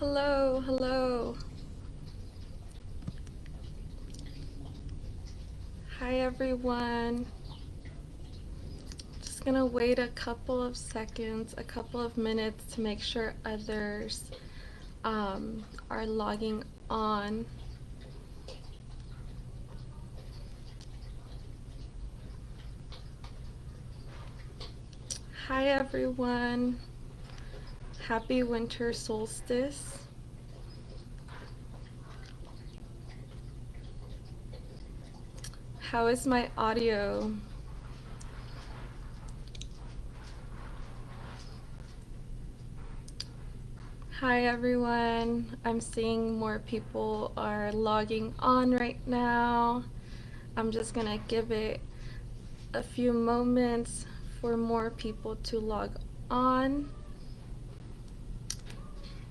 Hello, hello. Hi everyone. Just gonna wait a couple of seconds, a couple of minutes to make sure others are logging on. Hi everyone. Happy winter solstice. How is my audio? Hi everyone. I'm seeing more people are logging on right now. I'm just gonna give it a few moments for more people to log on.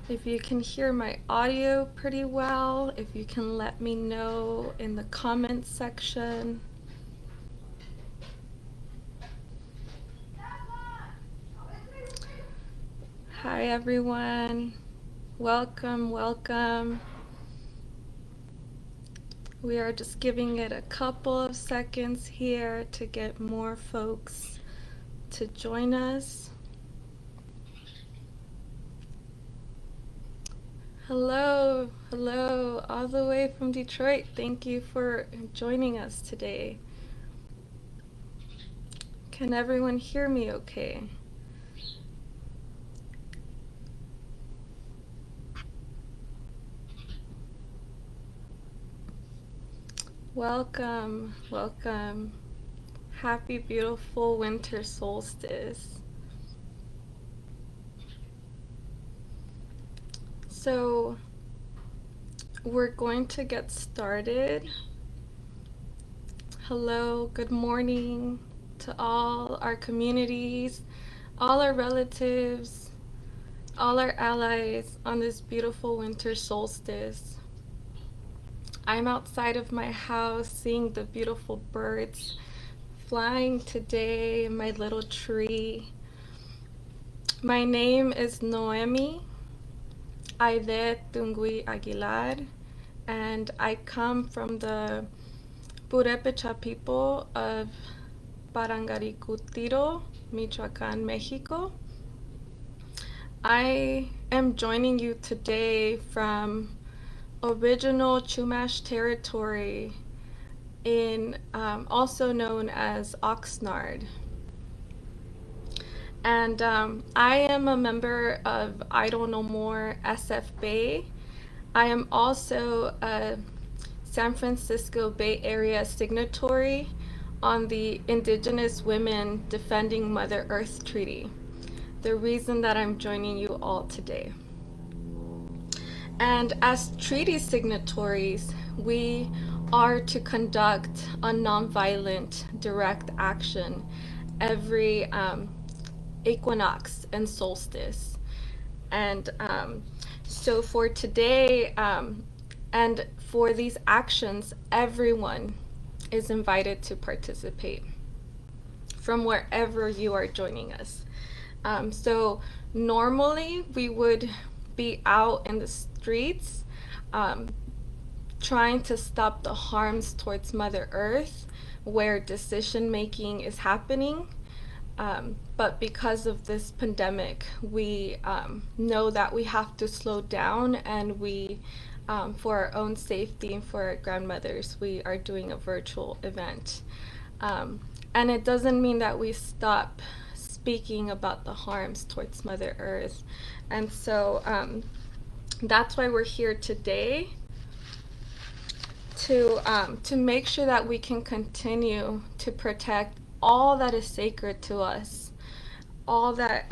If you can hear my audio pretty well, if you can let me know in the comments section. Hi everyone. Welcome, welcome. We are just giving it a couple of seconds here to get more folks to join us. Hello, hello, all the way from Detroit. Thank you for joining us today. Can everyone hear me okay? Welcome, welcome. Happy, beautiful winter solstice. So, we're going to get started. Hello, good morning to all our communities, all our relatives, all our allies on this beautiful winter solstice. I'm outside of my house seeing the beautiful birds flying today in my little tree. My name is Noemi Tungüi Aguilar, and I come from the Purépecha people of Parangaricutiro, Michoacán, Mexico. I am joining you today from original Chumash territory in also known as Oxnard. And I am a member of Idle No More SF Bay. I am also a San Francisco Bay Area signatory on the Indigenous Women Defending Mother Earth Treaty, the reason that I'm joining you all today. And as treaty signatories, we are to conduct a nonviolent direct action every equinox and solstice. And so for today, and for these actions, everyone is invited to participate from wherever you are joining us. So normally we would be out in the streets trying to stop the harms towards Mother Earth where decision making is happening. But because of this pandemic, we know that we have to slow down, and we, for our own safety and for our grandmothers, we are doing a virtual event. And it doesn't mean that we stop speaking about the harms towards Mother Earth. And so that's why we're here today, to make sure that we can continue to protect all that is sacred to us, all that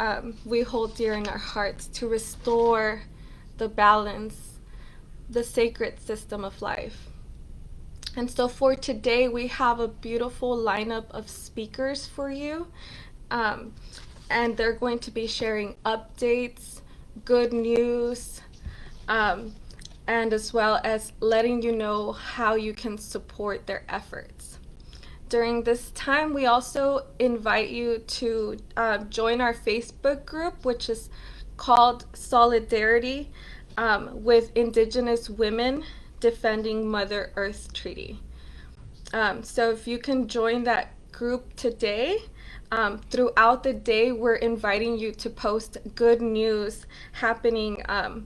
we hold dear in our hearts, to restore the balance, the sacred system of life. And so for today, we have a beautiful lineup of speakers for you. And they're going to be sharing updates, good news, and as well as letting you know how you can support their efforts. During this time, we also invite you to join our Facebook group, which is called Solidarity with Indigenous women defending Mother Earth Treaty. So if you can join that group today, throughout the day, we're inviting you to post good news happening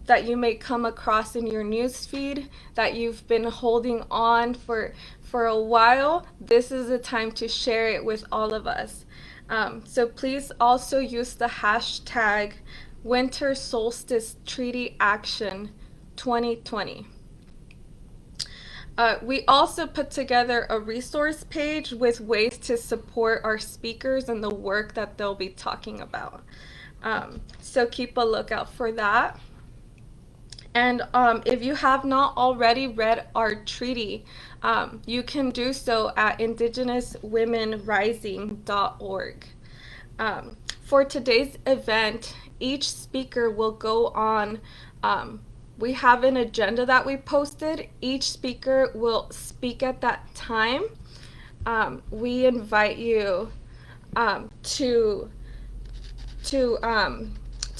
that you may come across in your news feed that you've been holding on for a while. This is the time to share it with all of us. So please also use the hashtag Winter Solstice Treaty Action 2020. We also put together a resource page with ways to support our speakers and the work that they'll be talking about. So keep a lookout for that. And if you have not already read our treaty, you can do so at indigenouswomenrising.org. For today's event, each speaker will go on. We have an agenda that we posted. Each speaker will speak at that time. We invite you to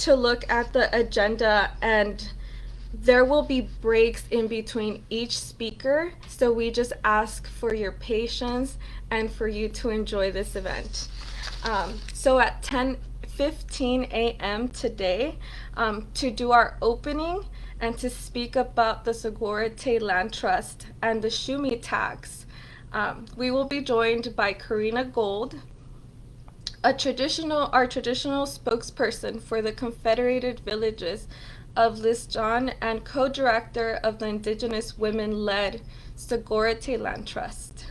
look at the agenda, and there will be breaks in between each speaker. So we just ask for your patience and for you to enjoy this event. So at 10:15 a.m. today, to do our opening and to speak about the Signatory Land Trust and the Shumi tax, we will be joined by Karina Gold, our traditional spokesperson for the Confederated Villages of Lisjan and co-director of the Indigenous women-led Signatory Land Trust.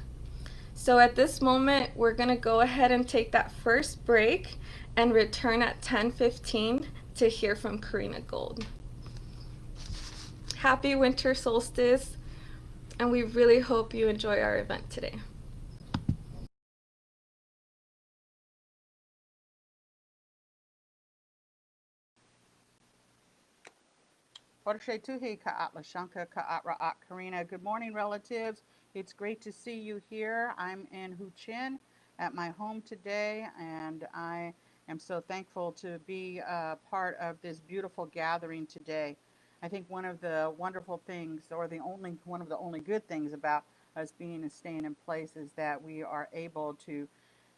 So at this moment, we're going to go ahead and take that first break and return at 10:15 to hear from Karina Gold. Happy winter solstice, and we really hope you enjoy our event today. Good morning, relatives. It's great to see you here. I'm in Hu Chin at my home today, and I am so thankful to be part of this beautiful gathering today. I think one of the wonderful things, or one of the only good things about us being and staying in place, is that we are able to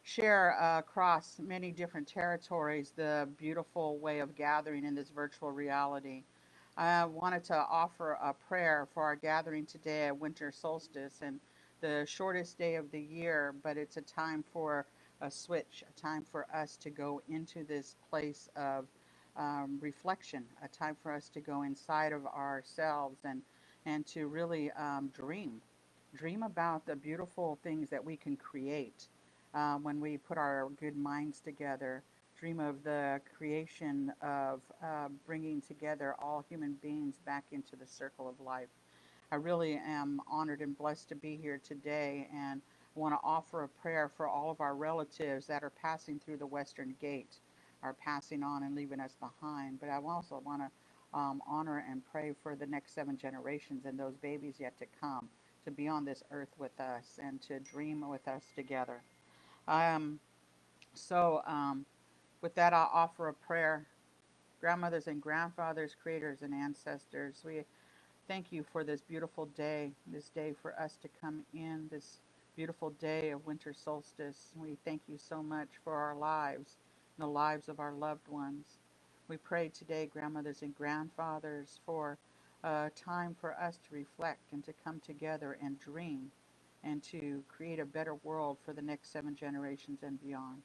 share across many different territories the beautiful way of gathering in this virtual reality. I wanted to offer a prayer for our gathering today at winter solstice and the shortest day of the year, but it's a time for a switch, a time for us to go into this place of reflection, a time for us to go inside of ourselves and to really dream about the beautiful things that we can create when we put our good minds together. Dream of the creation of bringing together all human beings back into the circle of life. I really am honored and blessed to be here today, and want to offer a prayer for all of our relatives that are passing through the Western Gate, are passing on and leaving us behind. But I also want to honor and pray for the next 7 generations and those babies yet to come to be on this earth with us and to dream with us together. Um, so, with that, I'll offer a prayer. Grandmothers and grandfathers, creators and ancestors, we thank you for this beautiful day, this day for us to come in, this beautiful day of winter solstice. We thank you so much for our lives and the lives of our loved ones. We pray today, grandmothers and grandfathers, for a time for us to reflect and to come together and dream and to create a better world for the next 7 generations and beyond.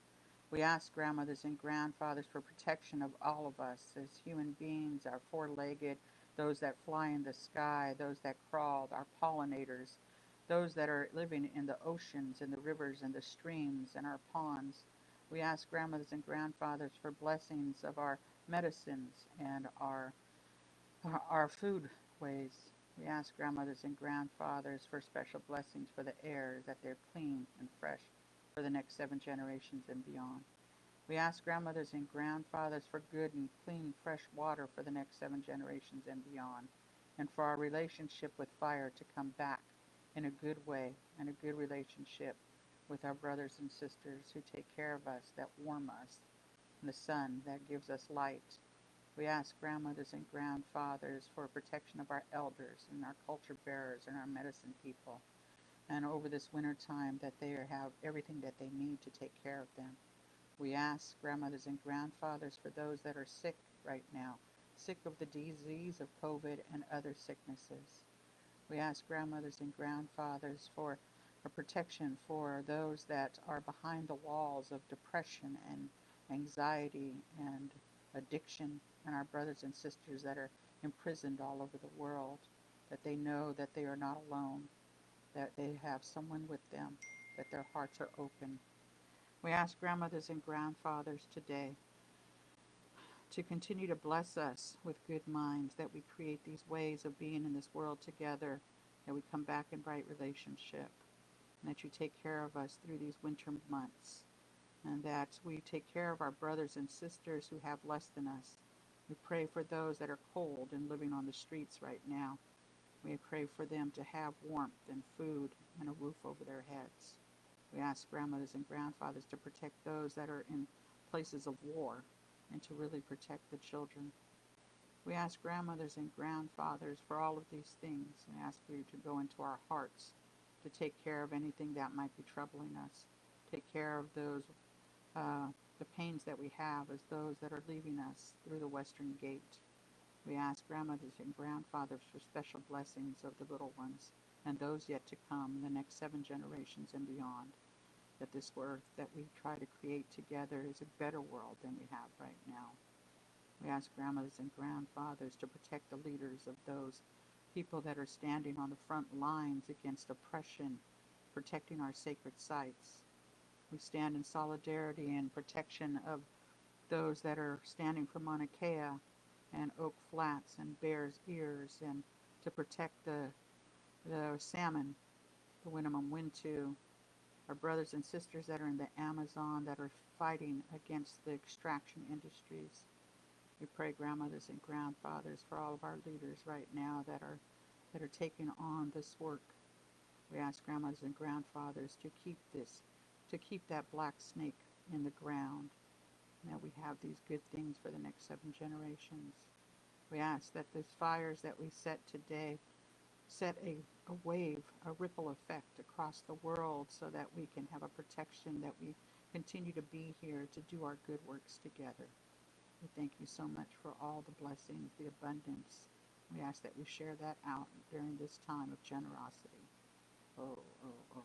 We ask grandmothers and grandfathers for protection of all of us as human beings, our four-legged, those that fly in the sky, those that crawl, our pollinators, those that are living in the oceans and the rivers and the streams and our ponds. We ask grandmothers and grandfathers for blessings of our medicines and our food ways. We ask grandmothers and grandfathers for special blessings for the air, that they're clean and fresh for the next 7 generations and beyond. We ask grandmothers and grandfathers for good and clean, fresh water for the next 7 generations and beyond, and for our relationship with fire to come back in a good way and a good relationship with our brothers and sisters who take care of us, that warm us, and the sun that gives us light, We ask grandmothers and grandfathers for protection of our elders and our culture bearers and our medicine people. And over this winter time that they have everything that they need to take care of them. We ask grandmothers and grandfathers for those that are sick right now, sick of the disease of COVID and other sicknesses. We ask grandmothers and grandfathers for a protection for those that are behind the walls of depression and anxiety and addiction, and our brothers and sisters that are imprisoned all over the world, that they know that they are not alone, that they have someone with them, that their hearts are open. We ask grandmothers and grandfathers today to continue to bless us with good minds, that we create these ways of being in this world together, that we come back in right relationship, and that you take care of us through these winter months, and that we take care of our brothers and sisters who have less than us. We pray for those that are cold and living on the streets right now. We pray for them to have warmth and food and a roof over their heads. We ask grandmothers and grandfathers to protect those that are in places of war and to really protect the children. We ask grandmothers and grandfathers for all of these things and ask you to go into our hearts to take care of anything that might be troubling us. Take care of those, the pains that we have as those that are leaving us through the western gate. We ask grandmothers and grandfathers for special blessings of the little ones and those yet to come in the next 7 generations and beyond, that this earth that we try to create together is a better world than we have right now. We ask grandmothers and grandfathers to protect the leaders of those people that are standing on the front lines against oppression, protecting our sacred sites. We stand in solidarity and protection of those that are standing for Mauna Kea and Oak Flats and Bears Ears, and to protect the salmon, the Winnemem Wintu, our brothers and sisters that are in the Amazon that are fighting against the extraction industries. We pray, grandmothers and grandfathers, for all of our leaders right now that are taking on this work. We ask grandmothers and grandfathers to keep that black snake in the ground, and that we have these good things for the next 7 generations. We ask that these fires that we set today set a wave, a ripple effect across the world, so that we can have a protection, that we continue to be here to do our good works together. We thank you so much for all the blessings, the abundance. We ask that we share that out during this time of generosity. Oh, oh, oh.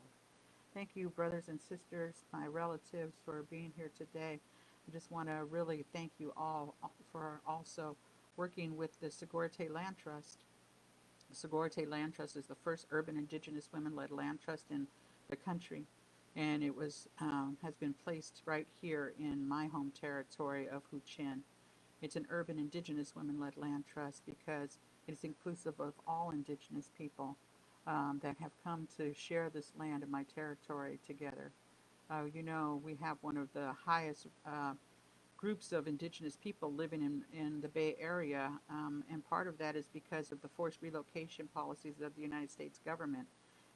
Thank you, brothers and sisters, my relatives, for being here today. I just want to really thank you all for also working with the Signatory Land Trust. The Signatory Land Trust is the first urban Indigenous women-led land trust in the country, and it has been placed right here in my home territory of Huichin. It's an urban Indigenous women-led land trust because it is inclusive of all Indigenous people that have come to share this land in my territory together. We have one of the highest groups of Indigenous people living in the Bay Area, and part of that is because of the forced relocation policies of the United States government.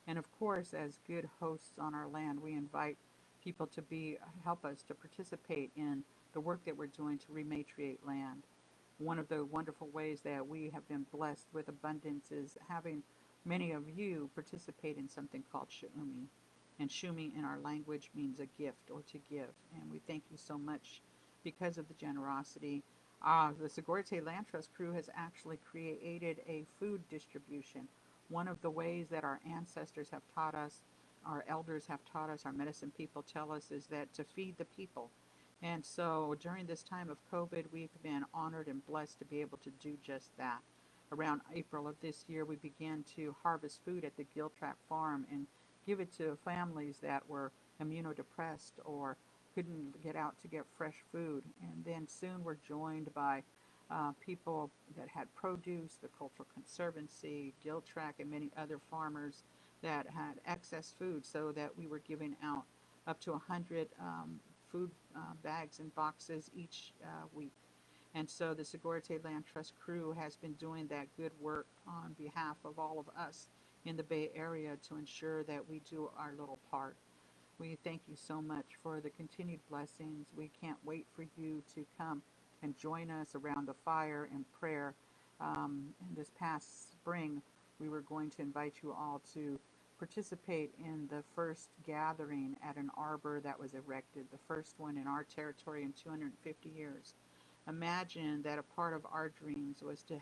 And of course, as good hosts on our land, we invite people to help us to participate in the work that we're doing to rematriate land. One of the wonderful ways that we have been blessed with abundance is having many of you participate in something called Shumi. And Shumi in our language means a gift or to give. And we thank you so much because of the generosity. The Signatory Land Trust crew has actually created a food distribution. One of the ways that our ancestors have taught us, our elders have taught us, our medicine people tell us, is that to feed the people. And so during this time of COVID, we've been honored and blessed to be able to do just that. Around April of this year, we began to harvest food at the Giltrap farm and give it to families that were immunodepressed or couldn't get out to get fresh food. And then soon we're joined by people that had produce, the Cultural Conservancy, Giltrap, and many other farmers that had excess food, so that we were giving out up to 100 food bags and boxes each week. And so the Signatory Land Trust crew has been doing that good work on behalf of all of us in the Bay Area to ensure that we do our little part. We thank you so much for the continued blessings. We can't wait for you to come and join us around the fire in prayer. In this past spring, we were going to invite you all to participate in the first gathering at an arbor that was erected, the first one in our territory in 250 years. Imagine that a part of our dreams was to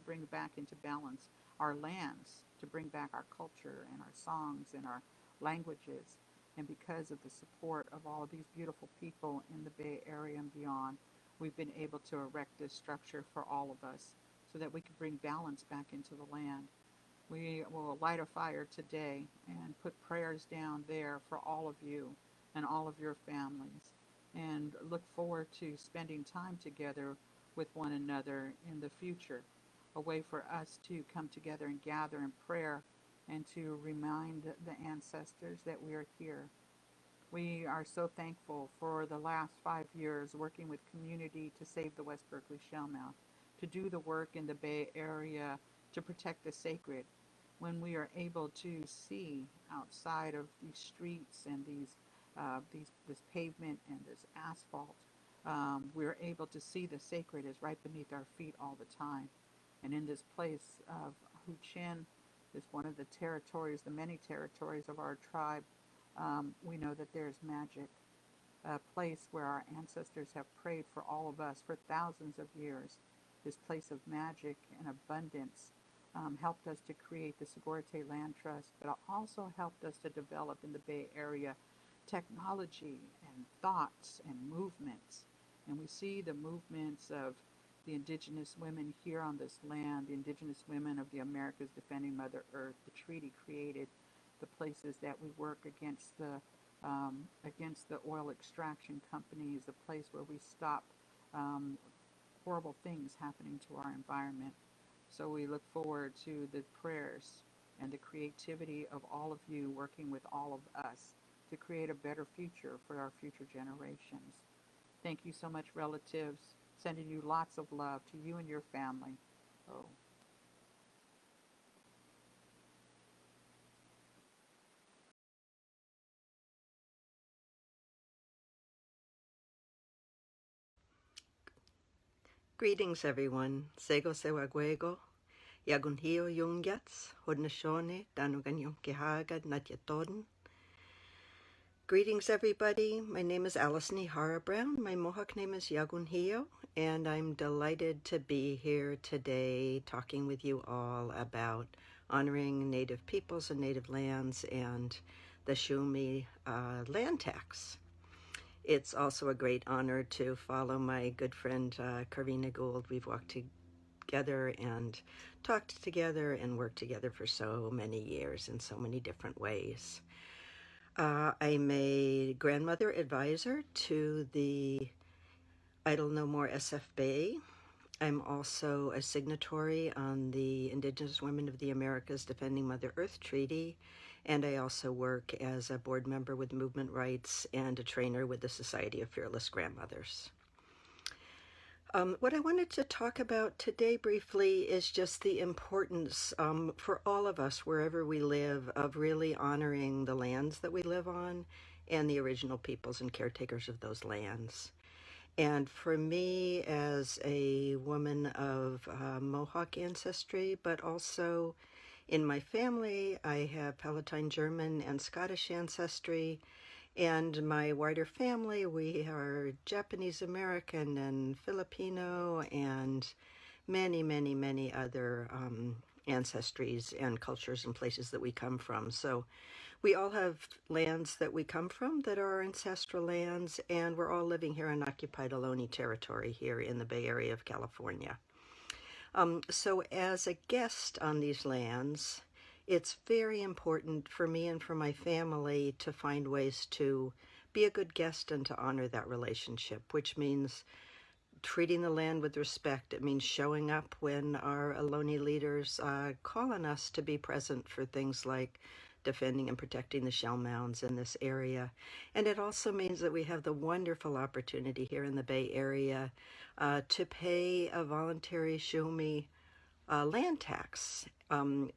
bring back into balance our lands, to bring back our culture and our songs and our languages. And because of the support of all of these beautiful people in the Bay Area and beyond, we've been able to erect this structure for all of us so that we can bring balance back into the land. We will light a fire today and put prayers down there for all of you and all of your families, and look forward to spending time together with one another in the future. A way for us to come together and gather in prayer and to remind the ancestors that we are here. We are so thankful for the last 5 years working with community to save the West Berkeley Shellmouth, to do the work in the Bay Area to protect the sacred. When we are able to see outside of these streets and this pavement and this asphalt, we're able to see the sacred is right beneath our feet all the time. And in this place of Huichin, is one of the territories, the many territories of our tribe, we know that there's magic, a place where our ancestors have prayed for all of us for thousands of years. This place of magic and abundance helped us to create the Sigorte Land Trust, but also helped us to develop in the Bay Area technology and thoughts and movements. And we see the movements of the indigenous women here on this land, the indigenous women of the Americas defending Mother Earth. The treaty created the places that we work against the oil extraction companies, the place where we stop horrible things happening to our environment. So we look forward to the prayers and the creativity of all of you working with all of us to create a better future for our future generations. Thank you so much, relatives. Sending you lots of love to you and your family. Oh. Greetings, everyone. Sego Sewaguego, Yagunhio Yungyats, Hodnashone, Danugan Yunkihaga, Natyatoden. Greetings, everybody. My name is Allison Ihara Brown. My Mohawk name is Yagunhio, and I'm delighted to be here today talking with you all about honoring Native peoples and Native lands and the Shumi land tax. It's also a great honor to follow my good friend Karina Gould. We've walked together and talked together and worked together for so many years in so many different ways. I'm a grandmother advisor to the Idle No More SFB. I'm also a signatory on the Indigenous Women of the Americas Defending Mother Earth Treaty, and I also work as a board member with Movement Rights and a trainer with the Society of Fearless Grandmothers. What I wanted to talk about today briefly is just the importance for all of us, wherever we live, of really honoring the lands that we live on and the original peoples and caretakers of those lands. And for me, as a woman of Mohawk ancestry, but also in my family, I have Palatine German and Scottish ancestry. And my wider family, we are Japanese American and Filipino and many, many, many other ancestries and cultures and places that we come from. So we all have lands that we come from that are our ancestral lands, and we're all living here on occupied Ohlone territory here in the Bay Area of California. So as a guest on these lands, it's very important for me and for my family to find ways to be a good guest and to honor that relationship, which means treating the land with respect. It means showing up when our Ohlone leaders call on us to be present for things like defending and protecting the shell mounds in this area. And it also means that we have the wonderful opportunity here in the Bay Area to pay a voluntary Shumi land tax,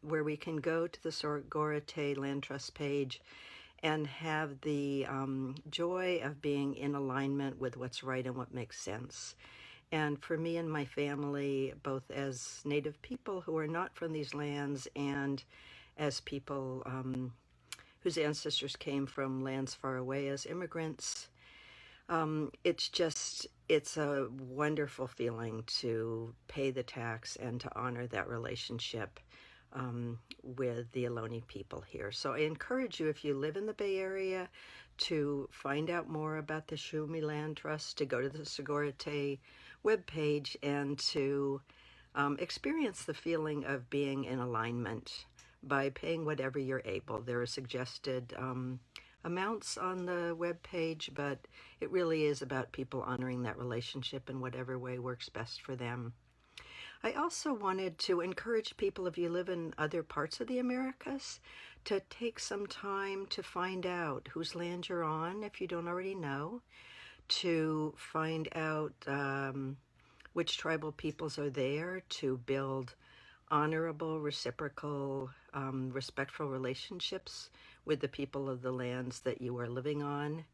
where we can go to the Sigorte Land Trust page and have the joy of being in alignment with what's right and what makes sense. And for me and my family, both as Native people who are not from these lands and as people whose ancestors came from lands far away as immigrants, it's a wonderful feeling to pay the tax and to honor that relationship with the Ohlone people here. So I encourage you, if you live in the Bay Area, to find out more about the Shumi Land Trust, to go to the Segura Te webpage, and to experience the feeling of being in alignment by paying whatever you're able. There are suggested amounts on the webpage, but it really is about people honoring that relationship in whatever way works best for them. I also wanted to encourage people, if you live in other parts of the Americas, to take some time to find out whose land you're on, if you don't already know, to find out which tribal peoples are there, to build honorable, reciprocal, respectful relationships with the people of the lands that you are living on.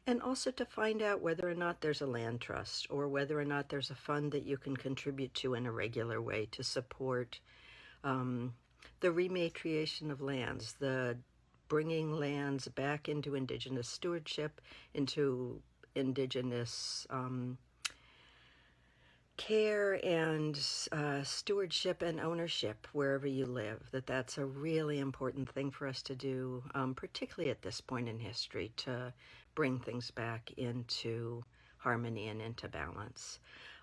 And also to find out whether or not there's a land trust, or whether or not there's a fund that you can contribute to in a regular way to support the rematriation of lands, the bringing lands back into Indigenous stewardship, into Indigenous care and stewardship and ownership wherever you live. That's a really important thing for us to do, particularly at this point in history, to bring things back into harmony and into balance.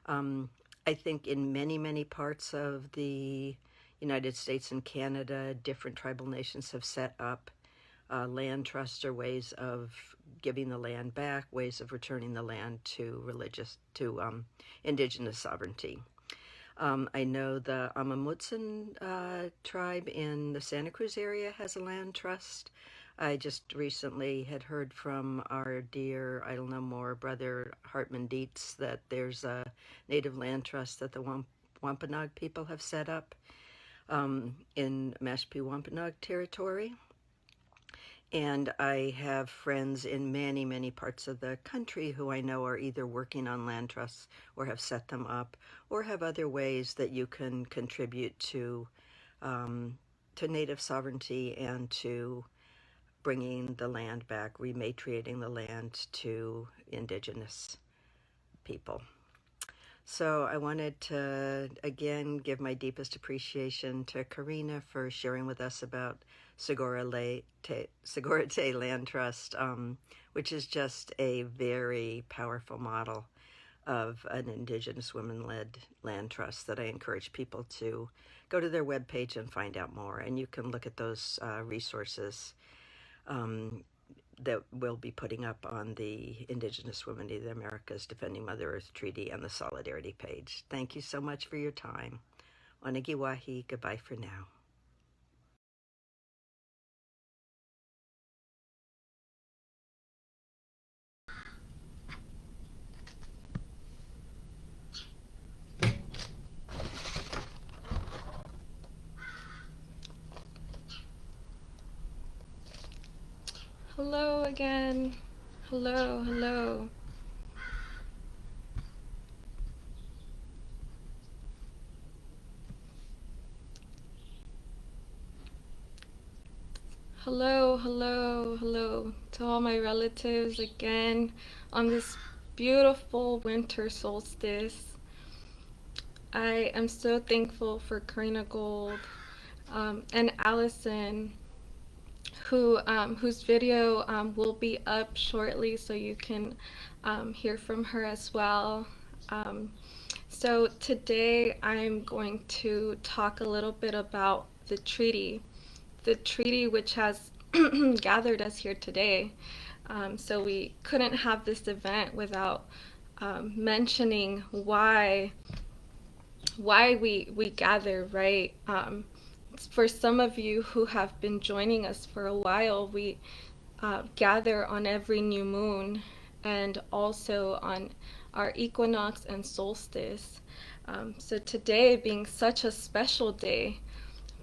I think in many, many parts of the United States and Canada, different tribal nations have set up land trusts, or ways of giving the land back, ways of returning the land to Indigenous sovereignty. I know the Amamutsan tribe in the Santa Cruz area has a land trust. I just recently had heard from our dear Idle No More brother Hartman Dietz that there's a native land trust that the Wampanoag people have set up in Mashpee Wampanoag territory. And I have friends in many, many parts of the country who I know are either working on land trusts or have set them up, or have other ways that you can contribute to Native sovereignty and to bringing the land back, rematriating the land to Indigenous people. So I wanted to, again, give my deepest appreciation to Karina for sharing with us about Segura Te Land Trust, which is just a very powerful model of an Indigenous women-led land trust that I encourage people to go to their webpage and find out more. And you can look at those resources that we'll be putting up on the Indigenous Women of the Americas Defending Mother Earth Treaty and the Solidarity page. Thank you so much for your time. Onagiwahi, goodbye for now. Hello again. Hello, hello. Hello, hello, hello to all my relatives again on this beautiful winter solstice. I am so thankful for Karina Gold and Allison, whose video will be up shortly, so you can hear from her as well. So today I'm going to talk a little bit about the treaty which has gathered us here today. So we couldn't have this event without mentioning why we gather, right? For some of you who have been joining us for a while, we gather on every new moon and also on our equinox and solstice. So today being such a special day,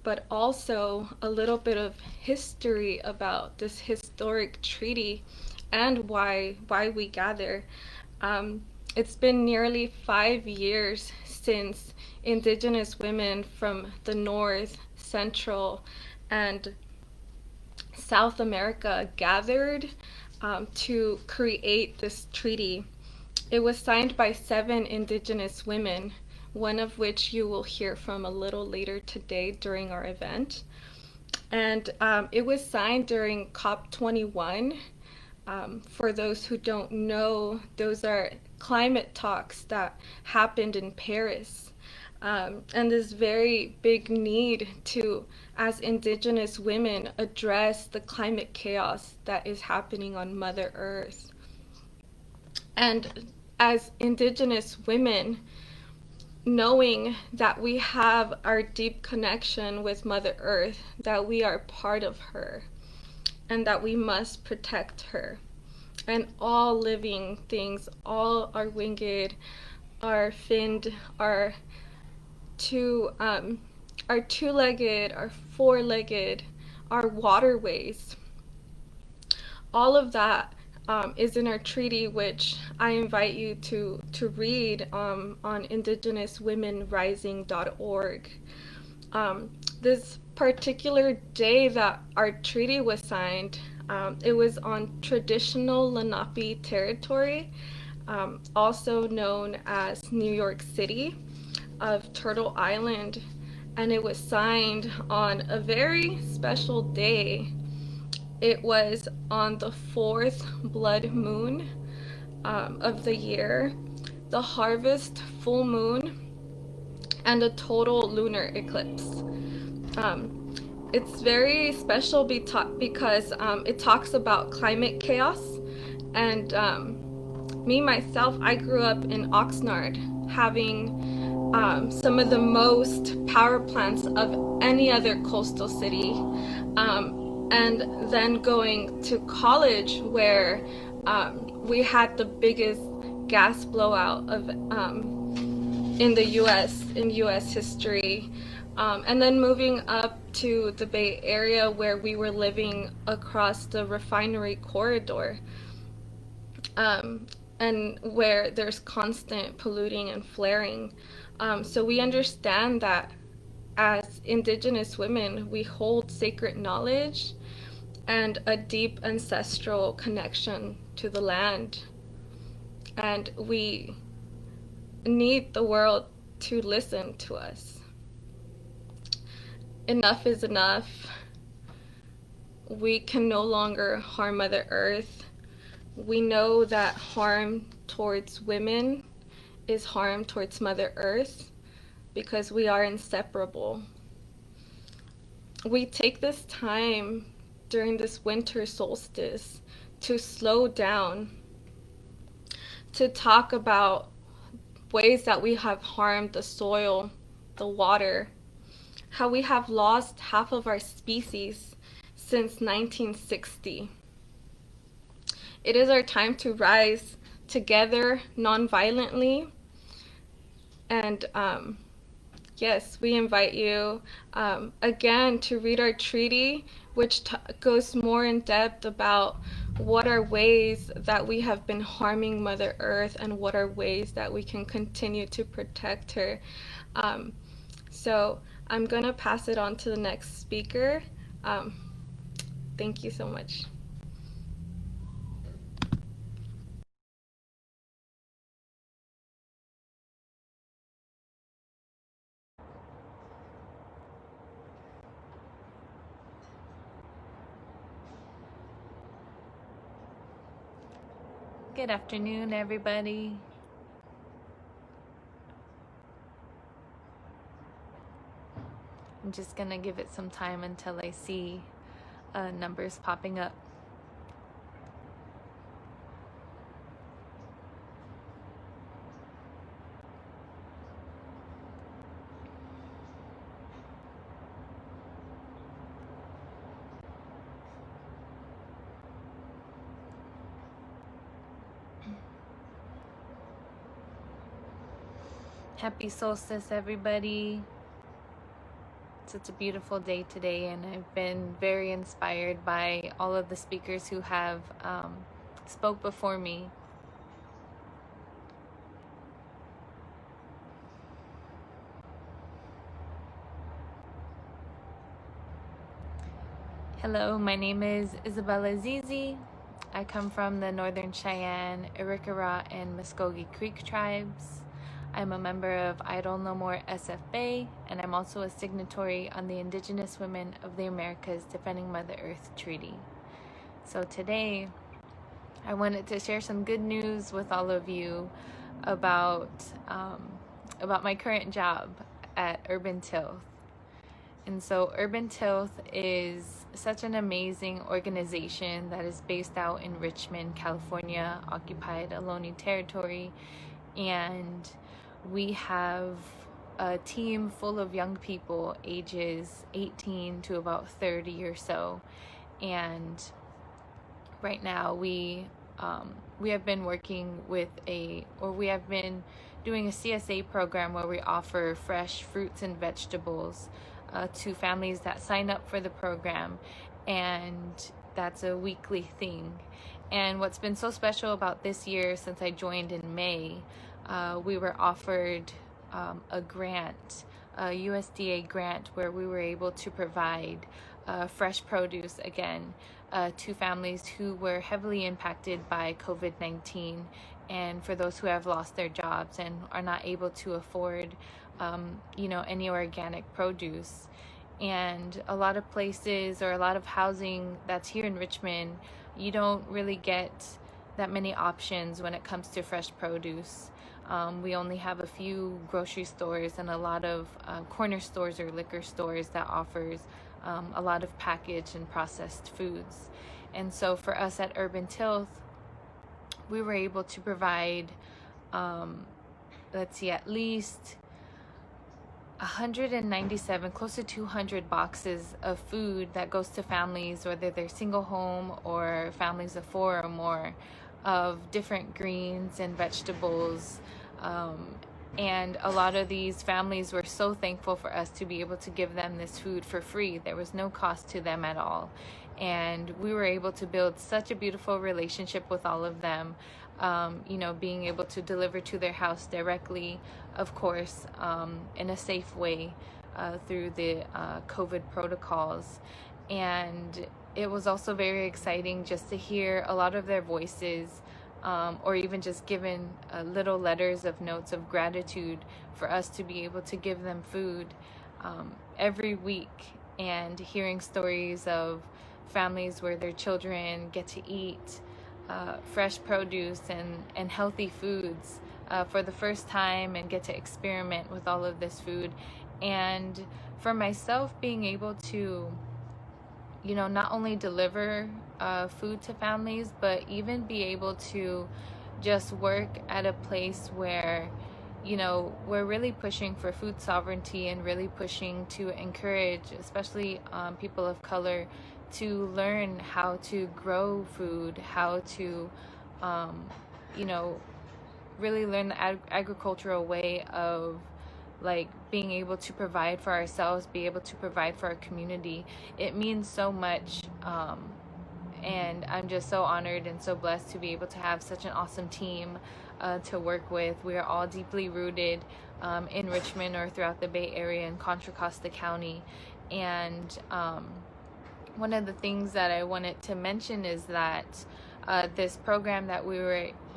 but also a little bit of history about this historic treaty and why we gather. it's been nearly 5 years since Indigenous women from the North, Central, and South America gathered to create this treaty. It was signed by 7 Indigenous women, one of which you will hear from a little later today during our event. And it was signed during COP21. For those who don't know, those are climate talks that happened in Paris. And this very big need to, as Indigenous women, address the climate chaos that is happening on Mother Earth. And as Indigenous women, knowing that we have our deep connection with Mother Earth, that we are part of her, and that we must protect her. And all living things, all our winged, our finned, our two-legged, our four-legged, our waterways, all of that is in our treaty, which I invite you to read on indigenouswomenrising.org. This particular day that our treaty was signed, it was on traditional Lenape territory, also known as New York City of Turtle Island, and it was signed on a very special day. It was on the 4th blood moon of the year, the harvest full moon, and a total lunar eclipse. It's very special because it talks about climate chaos, and me myself, I grew up in Oxnard, having some of the most power plants of any other coastal city, and then going to college where we had the biggest gas blowout of in the U.S. history, and then moving up to the Bay Area where we were living across the refinery corridor, and where there's constant polluting and flaring. So we understand that as Indigenous women, we hold sacred knowledge and a deep ancestral connection to the land. And we need the world to listen to us. Enough is enough. We can no longer harm Mother Earth. We know that harm towards women is harm towards Mother Earth because we are inseparable. We take this time during this winter solstice to slow down, to talk about ways that we have harmed the soil, the water, how we have lost half of our species since 1960. It is our time to rise together non-violently, and yes, we invite you again to read our treaty, which goes more in depth about what are ways that we have been harming Mother Earth and what are ways that we can continue to protect her. So I'm going to pass it on to the next speaker. Thank you so much. Good afternoon, everybody. I'm just gonna give it some time until I see numbers popping up. Happy solstice, everybody. Such a beautiful day today, and I've been very inspired by all of the speakers who have spoke before me. Hello, my name is Isabella Zizi. I come from the Northern Cheyenne, Arikara, and Muskogee Creek tribes. I'm a member of Idle No More SFA, and I'm also a signatory on the Indigenous Women of the Americas Defending Mother Earth Treaty. So today, I wanted to share some good news with all of you about my current job at Urban Tilth. And so Urban Tilth is such an amazing organization that is based out in Richmond, California, occupied Ohlone territory. And we have a team full of young people ages 18 to about 30 or so. And right now we have been working with we have been doing a CSA program where we offer fresh fruits and vegetables to families that sign up for the program, and that's a weekly thing. And what's been so special about this year, since I joined in May, we were offered a grant, a USDA grant, where we were able to provide fresh produce again to families who were heavily impacted by COVID-19, and for those who have lost their jobs and are not able to afford any organic produce. And a lot of places, or a lot of housing that's here in Richmond, you don't really get that many options when it comes to fresh produce. We only have a few grocery stores and a lot of corner stores or liquor stores that offers a lot of packaged and processed foods. And so for us at Urban Tilth, we were able to provide at least 197, close to 200 boxes of food that goes to families, whether they're single home or families of 4 or more, of different greens and vegetables. And a lot of these families were so thankful for us to be able to give them this food for free. There was no cost to them at all. And we were able to build such a beautiful relationship with all of them, being able to deliver to their house directly, of course, in a safe way through the COVID protocols. And it was also very exciting just to hear a lot of their voices, or even just given little letters of notes of gratitude for us to be able to give them food every week, and hearing stories of families where their children get to eat fresh produce and healthy foods for the first time, and get to experiment with all of this food. And for myself, being able to not only deliver food to families, but even be able to just work at a place where we're really pushing for food sovereignty, and really pushing to encourage, especially people of color, to learn how to grow food, how to really learn the agricultural way of being able to provide for ourselves, be able to provide for our community. It means so much, and I'm just so honored and so blessed to be able to have such an awesome team to work with. We are all deeply rooted in Richmond or throughout the Bay Area and Contra Costa County. And one of the things that I wanted to mention is that this program that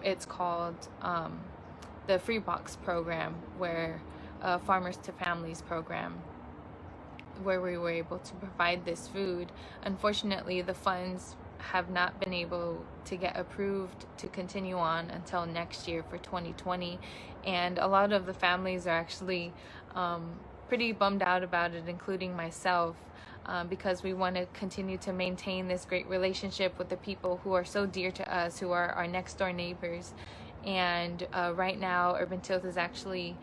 it's called the Free Box Program, where Farmers to Families program, where we were able to provide this food. Unfortunately, the funds have not been able to get approved to continue on until next year for 2020. And a lot of the families are actually pretty bummed out about it, including myself, because we want to continue to maintain this great relationship with the people who are so dear to us, who are our next door neighbors. And right now, Urban Tilth is actually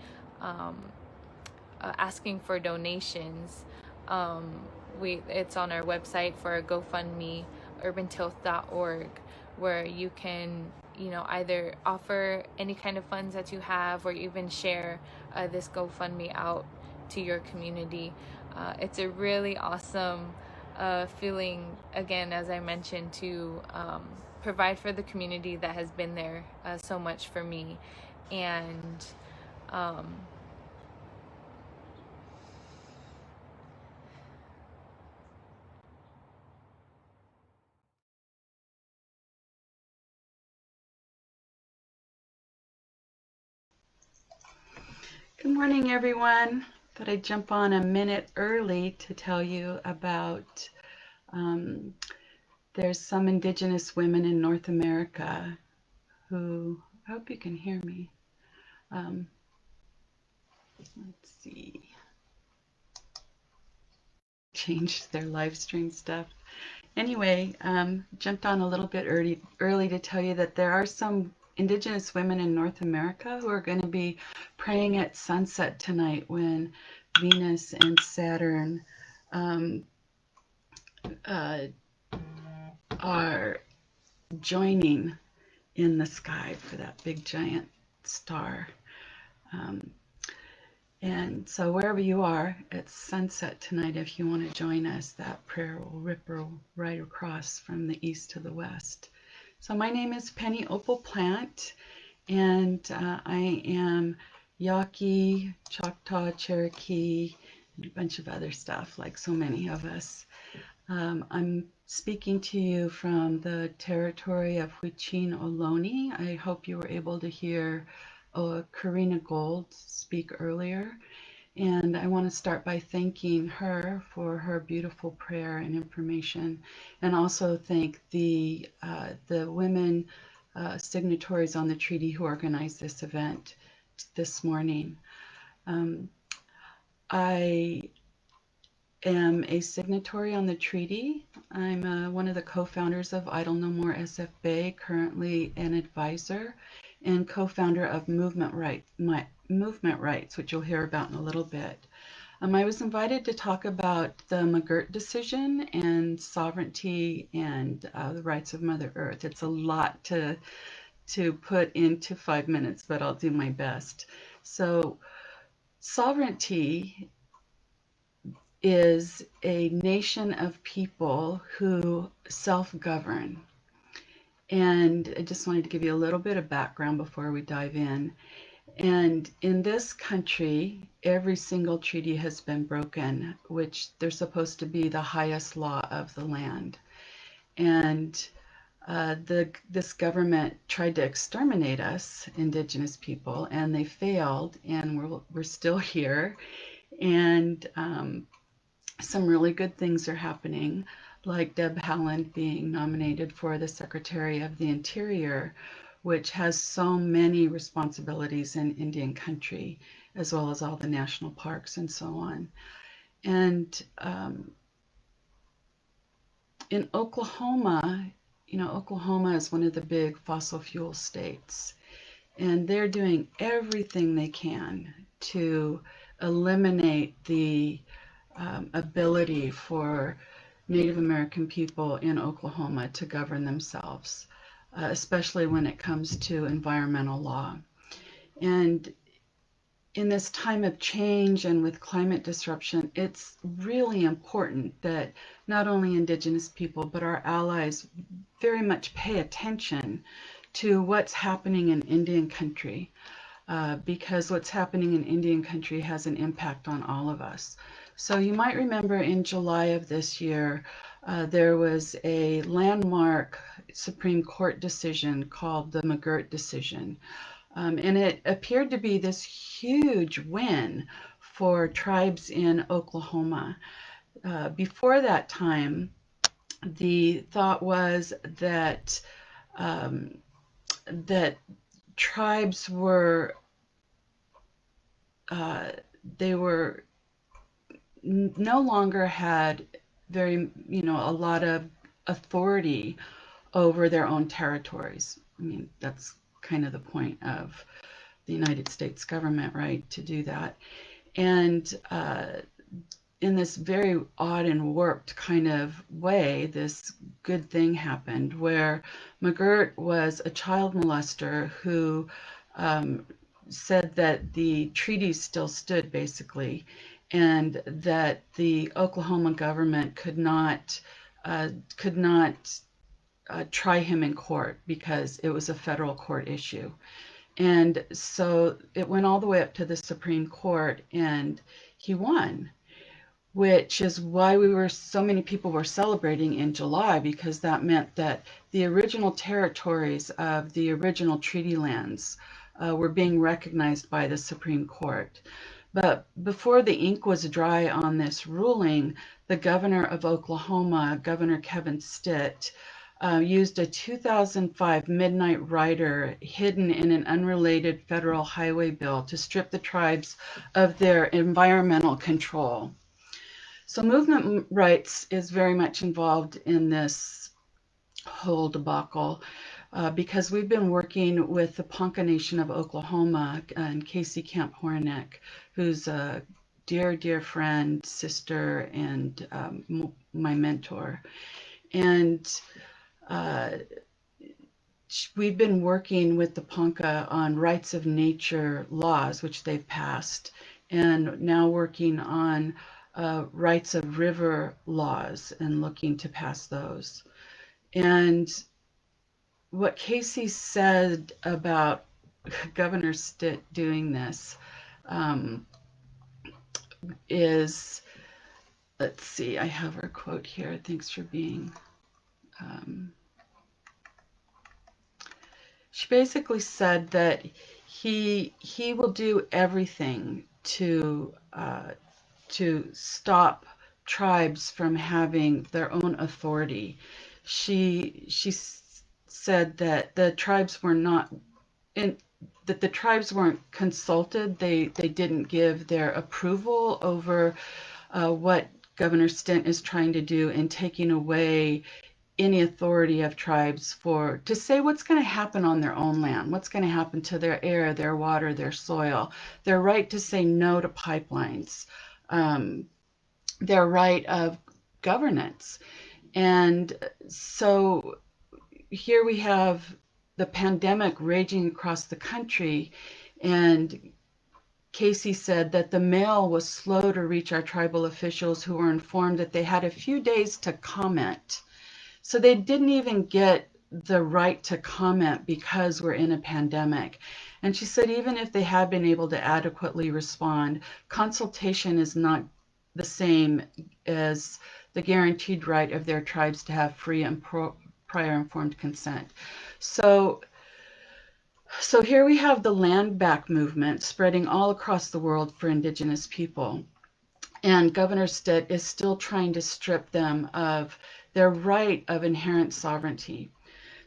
asking for donations. It's on our website for a GoFundMe, urbantilth.org, where you can either offer any kind of funds that you have, or even share this GoFundMe out to your community. It's a really awesome feeling, again, as I mentioned, to provide for the community that has been there so much for me. And Good morning, everyone. Thought I'd jump on a minute early to tell you about there's some Indigenous women in North America who, I hope you can hear me. Let's see, changed their live stream stuff. Anyway, jumped on a little bit early to tell you that there are some Indigenous women in North America who are going to be praying at sunset tonight when Venus and Saturn uh, are joining in the sky for that big giant star. Um, and so wherever you are at sunset tonight, if you want to join us, that prayer will ripple right across from the east to the west. So my name is Pennie Opal Plant, and I am Yaqui, Choctaw, Cherokee, and a bunch of other stuff like so many of us. I'm speaking to you from the territory of Huichin Ohlone. I hope you were able to hear Karina Gold speak earlier. And I want to start by thanking her for her beautiful prayer and information, and also thank the women signatories on the treaty who organized this event this morning. I am a signatory on the treaty. I'm one of the co-founders of Idle No More SF-Bay, currently an advisor, and co-founder of Movement Rights, which you'll hear about in a little bit. I was invited to talk about the McGirt decision and sovereignty and the rights of Mother Earth. It's a lot to put into 5 minutes, but I'll do my best. So sovereignty is a nation of people who self-govern. And I just wanted to give you a little bit of background before we dive in. And in this country, every single treaty has been broken, which they're supposed to be the highest law of the land. And this government tried to exterminate us, Indigenous people, and they failed, and we're still here. And some really good things are happening, like Deb Haaland being nominated for the Secretary of the Interior, which has so many responsibilities in Indian country, as well as all the national parks and so on. And in Oklahoma, Oklahoma is one of the big fossil fuel states, and they're doing everything they can to eliminate the ability for Native American people in Oklahoma to govern themselves, especially when it comes to environmental law. And in this time of change and with climate disruption, it's really important that not only Indigenous people, but our allies very much pay attention to what's happening in Indian country, because what's happening in Indian country has an impact on all of us. So you might remember in July of this year, there was a landmark Supreme Court decision called the McGirt decision. And it appeared to be this huge win for tribes in Oklahoma. Before that time, the thought was that that tribes were they were no longer had a lot of authority over their own territories. I mean, that's kind of the point of the United States government, right, to do that. And in this very odd and warped kind of way, this good thing happened where McGirt was a child molester who said that the treaties still stood, basically, and that the Oklahoma government could not try him in court because it was a federal court issue. And so it went all the way up to the Supreme Court, and he won, which is why so many people were celebrating in July, because that meant that the original territories of the original treaty lands were being recognized by the Supreme Court. But before the ink was dry on this ruling, the governor of Oklahoma, Governor Kevin Stitt, used a 2005 Midnight Rider hidden in an unrelated federal highway bill to strip the tribes of their environmental control. So movement rights is very much involved in this whole debacle because we've been working with the Ponca Nation of Oklahoma and Casey Camp Hornick, who's a dear, dear friend, sister, and my mentor. And we've been working with the Ponca on rights of nature laws, which they've passed, and now working on rights of river laws and looking to pass those. And what Casey said about Governor Stitt doing this is, let's see, I have her quote here. Thanks for being. She basically said that he will do everything to stop tribes from having their own authority. She said that the tribes were not that the tribes weren't consulted. They didn't give their approval over what Governor Stitt is trying to do in taking away any authority of tribes to say what's going to happen on their own land, what's going to happen to their air, their water, their soil, their right to say no to pipelines, their right of governance. And so here we have the pandemic raging across the country, and Casey said that the mail was slow to reach our tribal officials, who were informed that they had a few days to comment. So they didn't even get the right to comment because we're in a pandemic. And she said even if they had been able to adequately respond, consultation is not the same as the guaranteed right of their tribes to have free and prior informed consent. So here we have the land back movement spreading all across the world for Indigenous people. And Governor Stitt is still trying to strip them of their right of inherent sovereignty.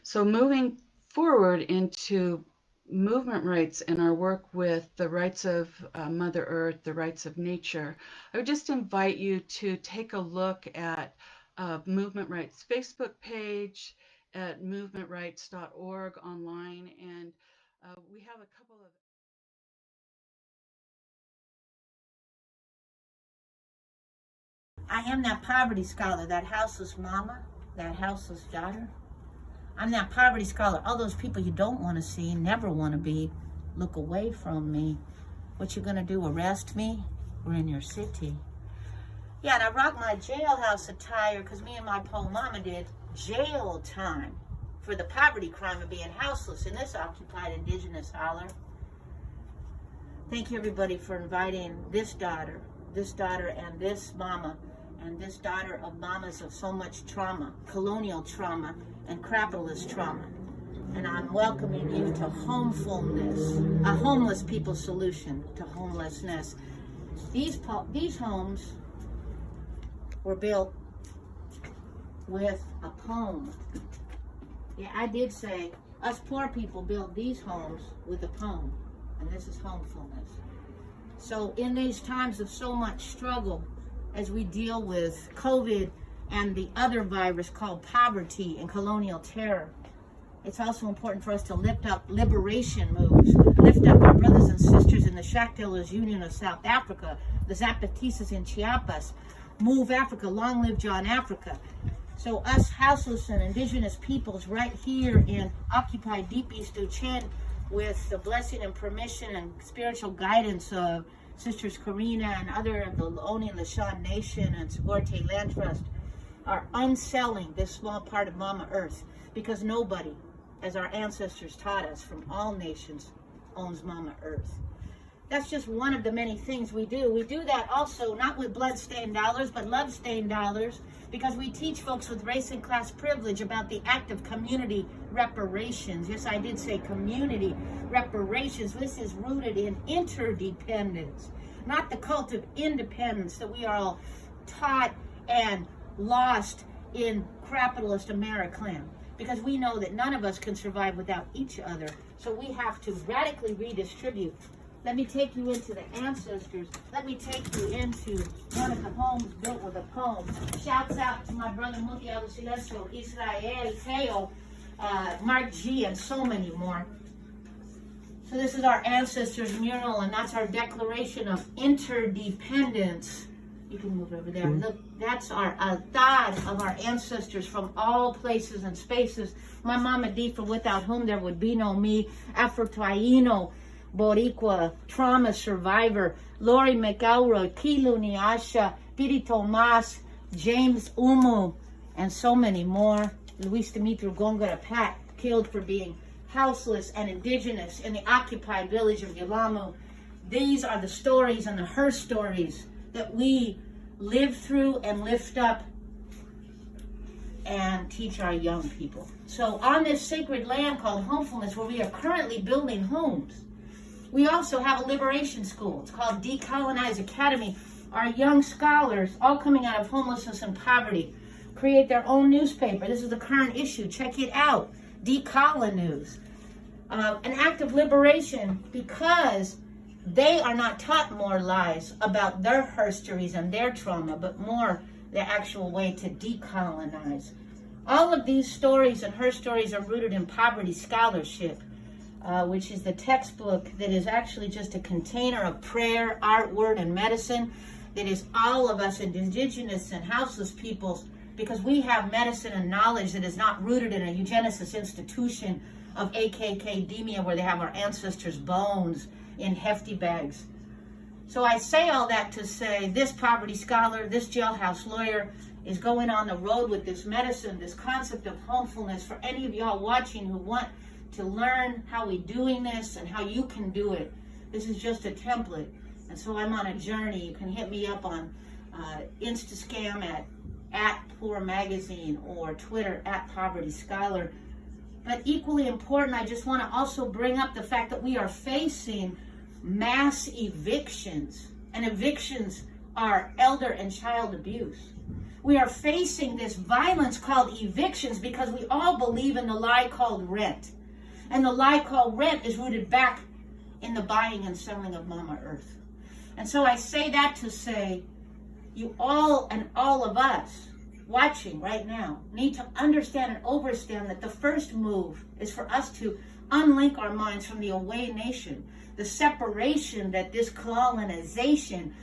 So moving forward into movement rights and our work with the rights of Mother Earth, the rights of nature, I would just invite you to take a look at Movement Rights Facebook page, at movementrights.org online, and we have a couple of I am that poverty scholar, that houseless mama, that houseless daughter. I'm that poverty scholar. All those people you don't want to see, never want to be, look away from me. What you gonna do, arrest me? We're in your city. Yeah, and I rock my jailhouse attire because me and my poor mama did jail time for the poverty crime of being houseless in this occupied Indigenous holler. Thank you everybody for inviting this daughter and this mama, and this daughter of mamas of so much trauma, colonial trauma and capitalist trauma. And I'm welcoming you to Homefulness, a homeless people's solution to homelessness. These homes were built with a poem. Yeah, I did say, us poor people built these homes with a poem, and this is Homefulness. So in these times of so much struggle, as we deal with COVID and the other virus called poverty and colonial terror, it's also important for us to lift up liberation moves, lift up our brothers and sisters in the Shackdellers Union of South Africa, the Zapatistas in Chiapas, Move Africa, Long Live John Africa. So us houseless and indigenous peoples right here in occupied Deep East Duchenne, with the blessing and permission and spiritual guidance of Sisters Karina and other of the Oni and the Shan Nation and Sigorte Land Trust, are unselling this small part of Mama Earth, because nobody, as our ancestors taught us from all nations, owns Mama Earth. That's just one of the many things we do. We do that also not with blood-stained dollars, but love-stained dollars. because we teach folks with race and class privilege about the act of community reparations. Yes, I did say community reparations. This is rooted in interdependence, not the cult of independence that we are all taught and lost in capitalist America, because we know that none of us can survive without each other. So we have to radically redistribute. Let me take you into the ancestors. Let me take you into one of the homes built with a poem. Shouts out to my brother Muti Abu Silencio, Israel, Teo, Mark G, and so many more. So this is our ancestors mural, and that's our declaration of interdependence. You can move over there. Look, that's our thought of our ancestors from all places and spaces. My mama Difa, without whom there would be no me. Afro-Taino, Boricua, trauma survivor. Lori McElroy, Kilu Niasha, Piri Tomas, James Umu, and so many more. Luis Dimitru Gongara Pat, killed for being houseless and indigenous in the occupied village of Yalamu. These are the stories and the her stories that we live through and lift up and teach our young people. So on this sacred land called Homefulness, where we are currently building homes, we also have a liberation school. It's called Decolonize Academy. Our young scholars, all coming out of homelessness and poverty, create their own newspaper. This is the current issue. Check it out. Decolon News. An act of liberation, because they are not taught more lies about their histories and their trauma, but more the actual way to decolonize. All of these stories and her stories are rooted in poverty scholarship, which is the textbook that is actually just a container of prayer, art, word, and medicine that is all of us indigenous and houseless peoples, because we have medicine and knowledge that is not rooted in a eugenicist institution of AKKdemia where they have our ancestors' bones in hefty bags. So I say all that to say this poverty scholar, this jailhouse lawyer is going on the road with this medicine, this concept of homefulness for any of y'all watching who want to learn how we doing this and how you can do it. This is just a template. And so I'm on a journey. You can hit me up on Instascam at Poor Magazine or Twitter at Poverty Scholar. But equally important, I just want to also bring up the fact that we are facing mass evictions, and evictions are elder and child abuse. We are facing this violence called evictions because we all believe in the lie called rent. And the lie called rent is rooted back in the buying and selling of Mama Earth. And so I say that to say, you all and all of us watching right now need to understand and understand that the first move is for us to unlink our minds from the away nation, the separation that this colonization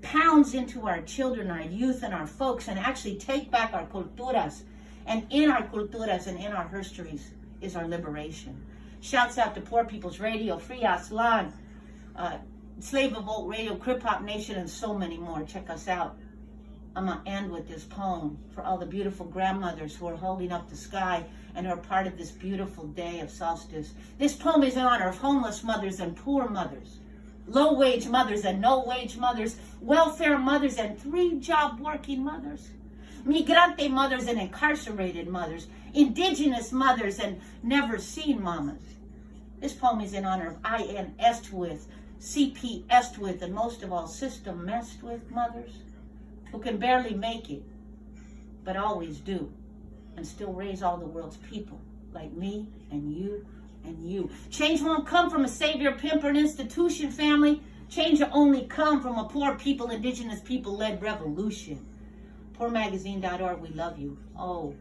pounds into our children, our youth, and our folks, and actually take back our culturas. And in our culturas and in our histories is our liberation. Shouts out to Poor People's Radio, Free Aslan, Slave Revolt Radio, Crip Hop Nation, and so many more. Check us out. I'm going to end with this poem for all the beautiful grandmothers who are holding up the sky and are part of this beautiful day of solstice. This poem is in honor of homeless mothers and poor mothers, low-wage mothers and no-wage mothers, welfare mothers and three-job working mothers, migrante mothers and incarcerated mothers, indigenous mothers and never-seen mamas. This poem is in honor of IN Estwith, CP Estwith, and most of all, system messed with mothers who can barely make it, but always do, and still raise all the world's people, like me and you and you. Change won't come from a savior, pimp, or an institution, family. Change will only come from a poor people, indigenous people-led revolution. Poormagazine.org, we love you. Oh.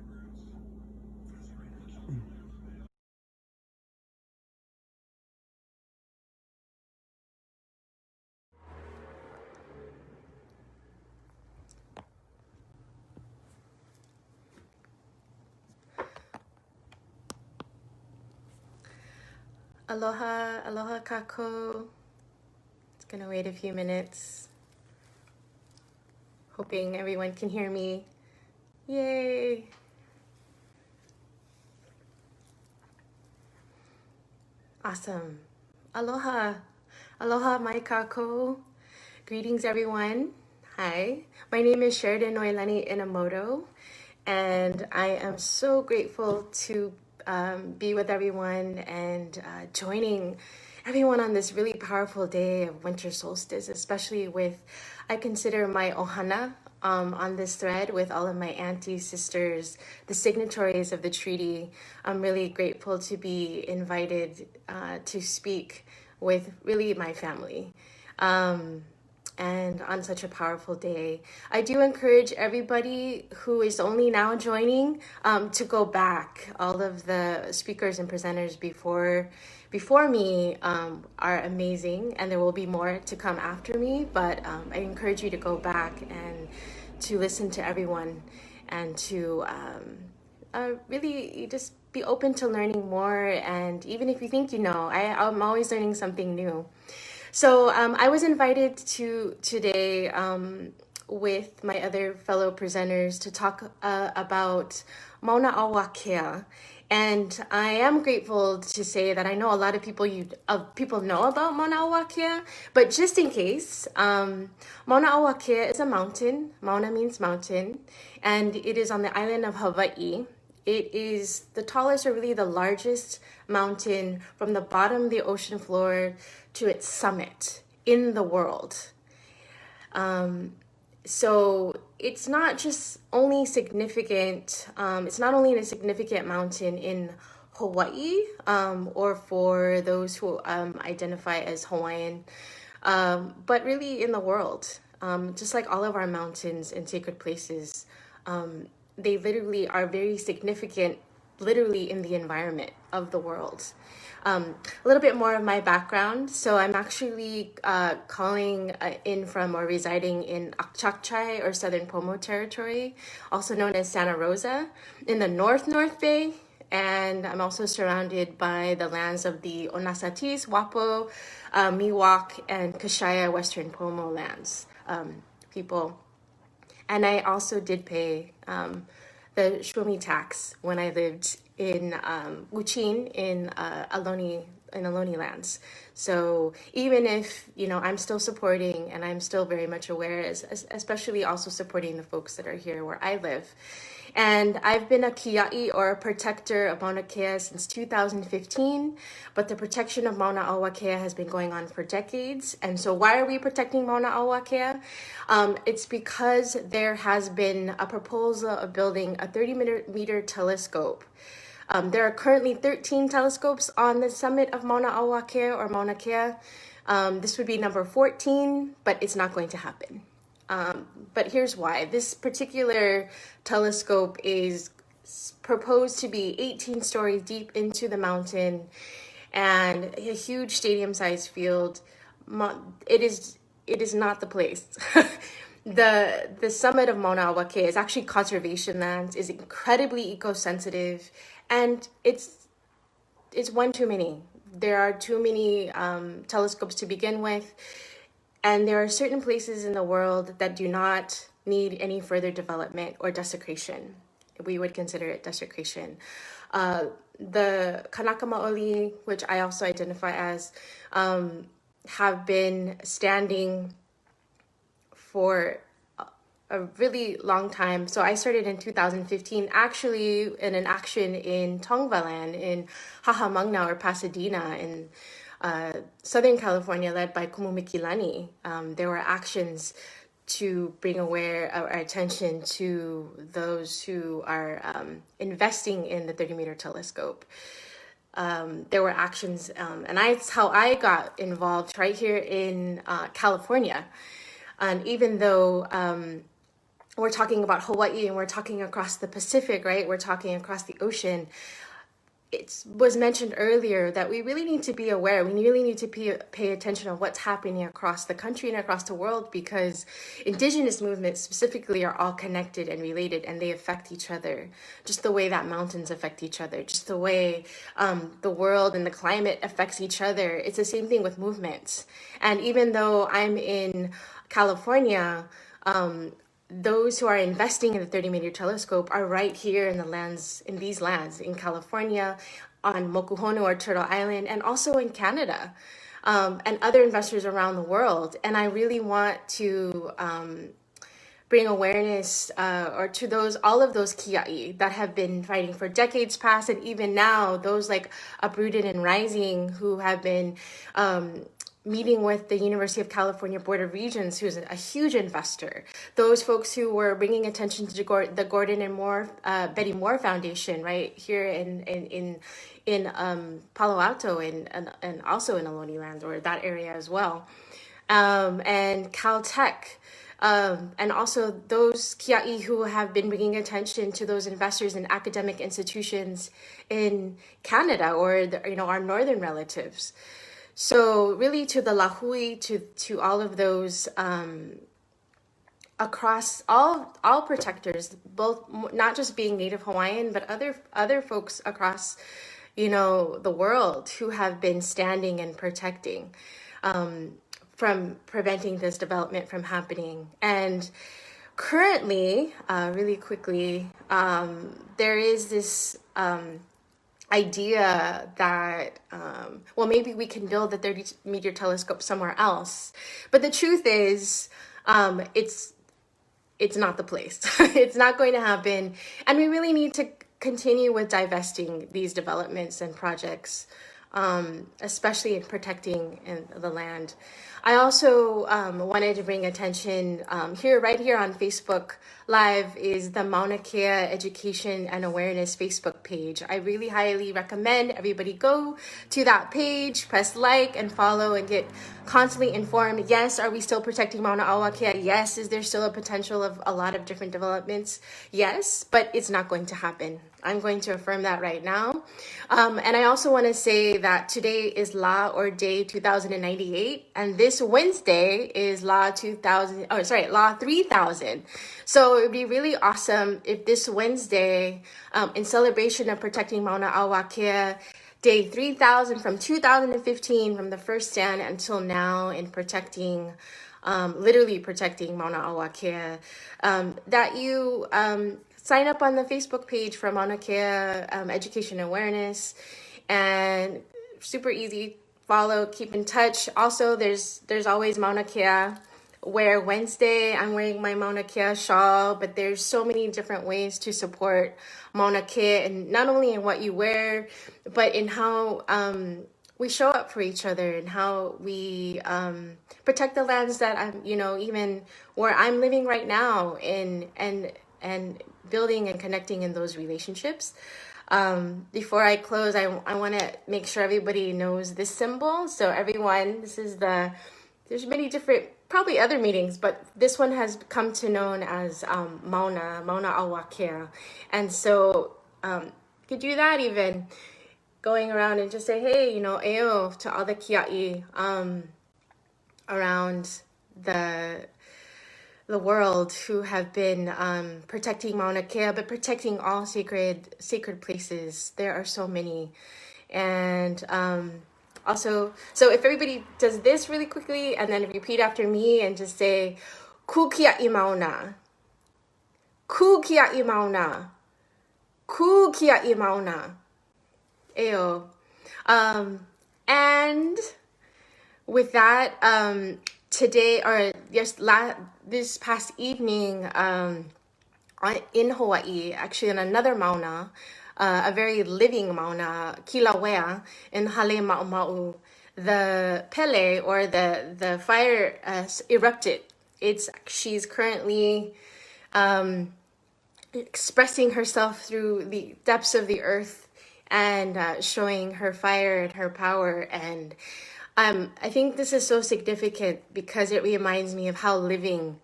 Aloha, aloha kako. It's gonna wait a few minutes. Hoping everyone can hear me. Yay! Awesome. Aloha, aloha mai kako. Greetings everyone. Hi, my name is Sheridan Noelani Inamoto, and I am so grateful to be with everyone and joining everyone on this really powerful day of winter solstice, especially with, I consider my ohana on this thread with all of my aunties, sisters, the signatories of the treaty. I'm really grateful to be invited to speak with really my family. And on such a powerful day, I do encourage everybody who is only now joining to go back. All of the speakers and presenters before me are amazing, and there will be more to come after me. But I encourage you to go back and to listen to everyone, and to really just be open to learning more. And even if you think you know, I'm always learning something new. So I was invited to today with my other fellow presenters to talk about Mauna Awakea. And I am grateful to say that I know a lot of people know about Mauna Awakea, but just in case, Mauna Awakea is a mountain. Mauna means mountain, and it is on the island of Hawaii. It is the tallest, or really the largest mountain from the bottom of the ocean floor to its summit in the world. So it's not just only significant, it's not only a significant mountain in Hawaii, or for those who identify as Hawaiian, but really in the world. Just like all of our mountains and sacred places, they literally are very significant, literally in the environment of the world. A little bit more of my background. So I'm actually calling in from or residing in Akchakchai, or Southern Pomo territory, also known as Santa Rosa, in the North Bay. And I'm also surrounded by the lands of the Onasatis, Wapo, Miwok, and Kashaya Western Pomo lands people. And I also did pay the Shumi tax when I lived in Uchin in Ohlone lands. So even if, I'm still supporting, and I'm still very much aware, especially also supporting the folks that are here where I live. And I've been a kia'i, or a protector of Mauna Kea, since 2015, but the protection of Mauna Awakea has been going on for decades. And so why are we protecting Mauna Awakea? It's because there has been a proposal of building a 30-meter telescope. There are currently 13 telescopes on the summit of Mauna Awakea, or Mauna Kea. This would be number 14, but it's not going to happen. But here's why. This particular telescope is proposed to be 18 stories deep into the mountain, and a huge stadium-sized field. It is not the place. The summit of Mauna Awakea is actually conservation lands, is incredibly eco-sensitive, and it's one too many. There are too many telescopes to begin with. And there are certain places in the world that do not need any further development or desecration. We would consider it desecration. The Kanaka Maoli, which I also identify as, have been standing for a really long time. So I started in 2015, actually in an action in Tongvaland, in Hahamangna, or Pasadena, in Southern California, led by Kumumikilani. There were actions to bring our attention to those who are investing in the 30-meter telescope. There were actions, and that's how I got involved right here in California. And even though we're talking about Hawaii and we're talking across the Pacific, right? We're talking across the ocean. It was mentioned earlier that we really need to be aware. We really need to pay attention of what's happening across the country and across the world, because Indigenous movements specifically are all connected and related, and they affect each other, just the way that mountains affect each other, just the way the world and the climate affects each other. It's the same thing with movements. And even though I'm in California, those who are investing in the 30-meter telescope are right here in these lands, in California, on Mokuhonu, or Turtle Island, and also in Canada, and other investors around the world. And I really want to bring awareness or to those, all of those kia'i that have been fighting for decades past, and even now, those like Uprooted and Rising who have been meeting with the University of California Board of Regents, who's a huge investor. Those folks who were bringing attention to the Gordon and Moore, Betty Moore Foundation, right here in Palo Alto and also in Ohlone Land, or that area as well, and Caltech. And also those kia'i who have been bringing attention to those investors in academic institutions in Canada, or our northern relatives. So really, to the lahui, to all of those across all protectors, both not just being Native Hawaiian, but other folks across the world who have been standing and protecting from preventing this development from happening. And currently, really quickly, there is this idea that, maybe we can build the 30-meter telescope somewhere else. But the truth is, it's not the place. It's not going to happen. And we really need to continue with divesting these developments and projects, especially in protecting the land. I also wanted to bring attention right here on Facebook Live is the Mauna Kea Education and Awareness Facebook page. I really highly recommend everybody go to that page, press like and follow, and get constantly informed. Yes, are we still protecting Mauna Awa Kea? Yes. Is there still a potential of a lot of different developments? Yes, but it's not going to happen. I'm going to affirm that right now. And I also want to say that today is La or Day 2098, and this Wednesday is La 3000. So it would be really awesome if this Wednesday, in celebration of protecting Mauna Awa Kea, Day 3000 from 2015, from the first stand until now, in protecting, literally protecting Mauna Awa Kea, that you sign up on the Facebook page for Mauna Kea Education Awareness, and super easy, follow, keep in touch. Also, there's always Mauna Kea Wear Wednesday. I'm wearing my Mauna Kea shawl, but there's so many different ways to support Mauna Kea, and not only in what you wear, but in how we show up for each other, and how we protect the lands that I'm, even where I'm living right now, and building and connecting in those relationships. Before I close, I want to make sure everybody knows this symbol. So everyone, there's many different, probably other meanings, but this one has come to known as Mauna Awa Kea. And so you could do that, even going around and just say, hey, eo to all the kia'i around the world who have been protecting Mauna Kea, but protecting all sacred places. There are so many. And also, so if everybody does this really quickly, and then repeat after me and just say, ku kia'i mauna, ku kia'i mauna, ku kia'i mauna, eo. And with that, today, or this past evening, in Hawaii, actually in another mauna, a very living mauna, Kilauea, in Hale Ma'uma'u, the pele, or the fire, erupted. She's currently expressing herself through the depths of the earth, and showing her fire and her power. And I think this is so significant because it reminds me of how living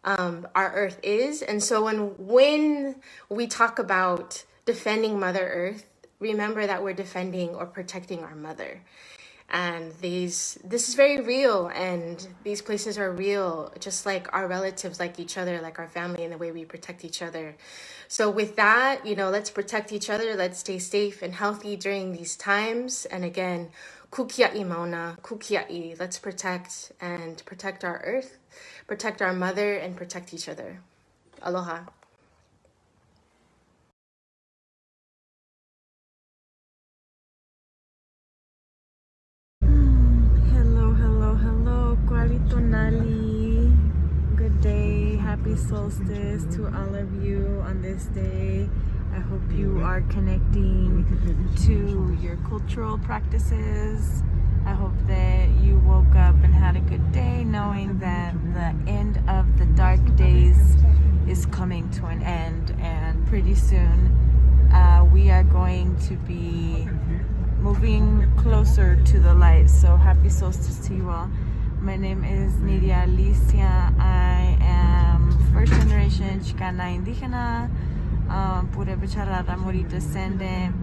our earth is. And so when we talk about defending Mother Earth, remember that we're defending or protecting our mother. And this is very real, and these places are real, just like our relatives, like each other, like our family, and the way we protect each other. So with that, let's protect each other. Let's stay safe and healthy during these times. And again, kukia'i mauna, kukia'i. Let's protect our earth, protect our mother, and protect each other. Aloha. Hello, Kuali Tonali. Good day. Happy happy solstice to all of you on this day. I hope you are connecting to your cultural practices. I hope that you woke up and had a good day, knowing that the end of the dark days is coming to an end, and pretty soon we are going to be moving closer to the light. So happy solstice to you all. My name is Niria, Alicia. I am first generation Chicana Indígena, Pura Bichara Ramuri descendant.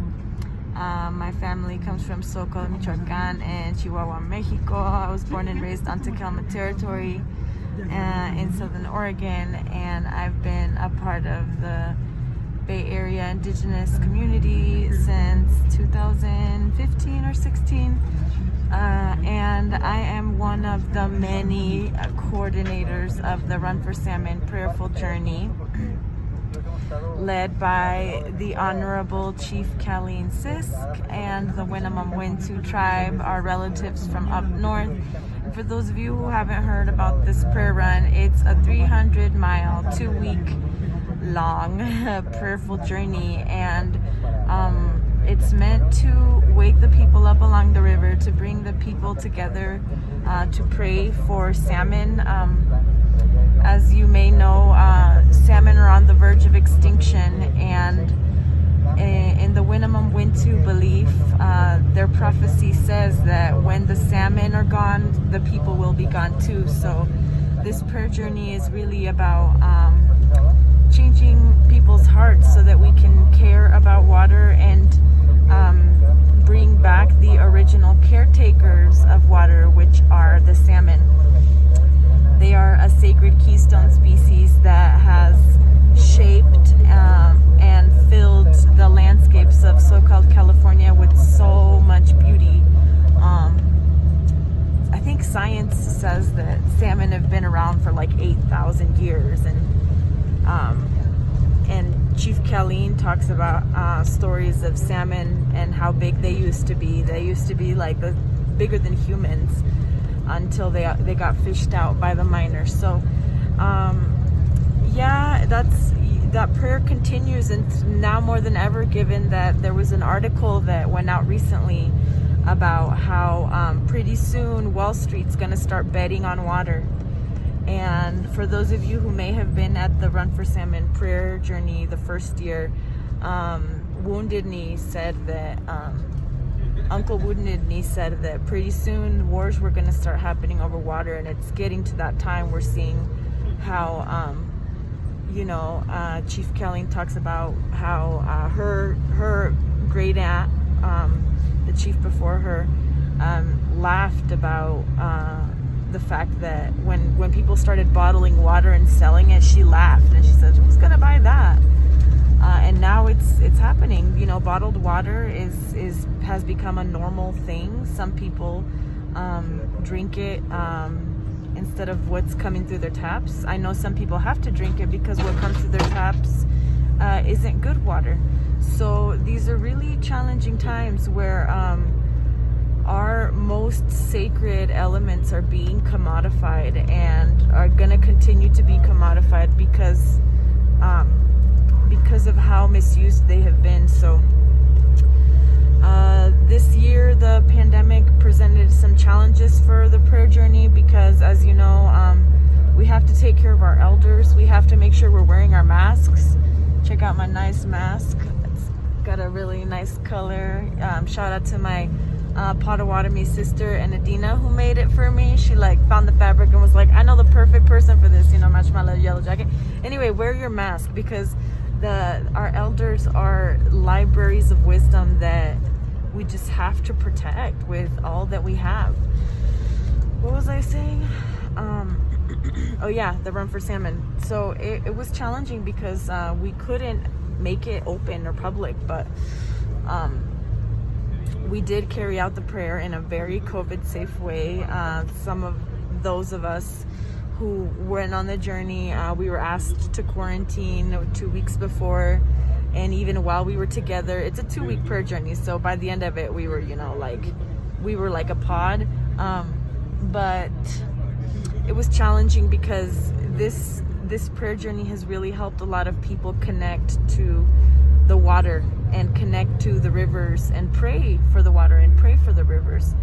My family comes from Zocalo, Michoacán, and Chihuahua, Mexico. I was born and raised on Tacoma territory in Southern Oregon, and I've been a part of the Bay Area Indigenous community since 2015 or 16. And I am one of the many coordinators of the Run for Salmon Prayerful Journey, led by the Honorable Chief Colleen Sisk and the Winnemem Wintu tribe, our relatives from up north. And for those of you who haven't heard about this prayer run, it's a 300-mile, 2-week long prayerful journey, and it's meant to wake the people up along the river, to bring the people together to pray for salmon. As you may know, salmon are on the verge of extinction, and in the Winnemem Wintu belief, their prophecy says that when the salmon are gone, the people will be gone too. So this prayer journey is really about changing people's hearts so that we can care about water and bring back the original caretakers of water, which are the salmon. They are a sacred keystone species that has shaped and filled the landscapes of so-called California with so much beauty. I think science says that salmon have been around for like 8,000 years, and Chief Colleen talks about stories of salmon and how big they used to be. They used to be like bigger than humans until they got fished out by the miners. So yeah, that prayer continues, and now more than ever, given that there was an article that went out recently about how pretty soon Wall Street's going to start betting on water. And for those of you who may have been at the Run for Salmon prayer journey the first year, Wounded Knee said that Uncle Wounded Knee said that pretty soon wars were going to start happening over water, and it's getting to that time. We're seeing how Chief Colleen talks about how her great aunt, the chief before her, laughed about the fact that when people started bottling water and selling it, she laughed and she said, "Who's gonna buy that?" And now it's happening. Bottled water has become a normal thing. Some people drink it instead of what's coming through their taps. I know some people have to drink it because what comes through their taps isn't good water. So these are really challenging times where our most sacred elements are being commodified and are going to continue to be commodified because of how misused they have been. So this year the pandemic presented some challenges for the prayer journey because, as you know, we have to take care of our elders. We have to make sure we're wearing our masks. Check out my nice mask. It's got a really nice color. Shout out to my Potawatomi sister and Adina who made it for me. She found the fabric and was like, "I know the perfect person for this, match my yellow jacket." Anyway, wear your mask because our elders are libraries of wisdom that we just have to protect with all that we have. What was I saying? Oh yeah, the Run for Salmon. So it was challenging because we couldn't make it open or public, but we did carry out the prayer in a very COVID safe way. Some of those of us who went on the journey, we were asked to quarantine 2 weeks before, and even while we were together. It's a 2-week prayer journey, so by the end of it we were like a pod, but it was challenging because this prayer journey has really helped a lot of people connect to the water and connect to the rivers and pray for the water and pray for the rivers.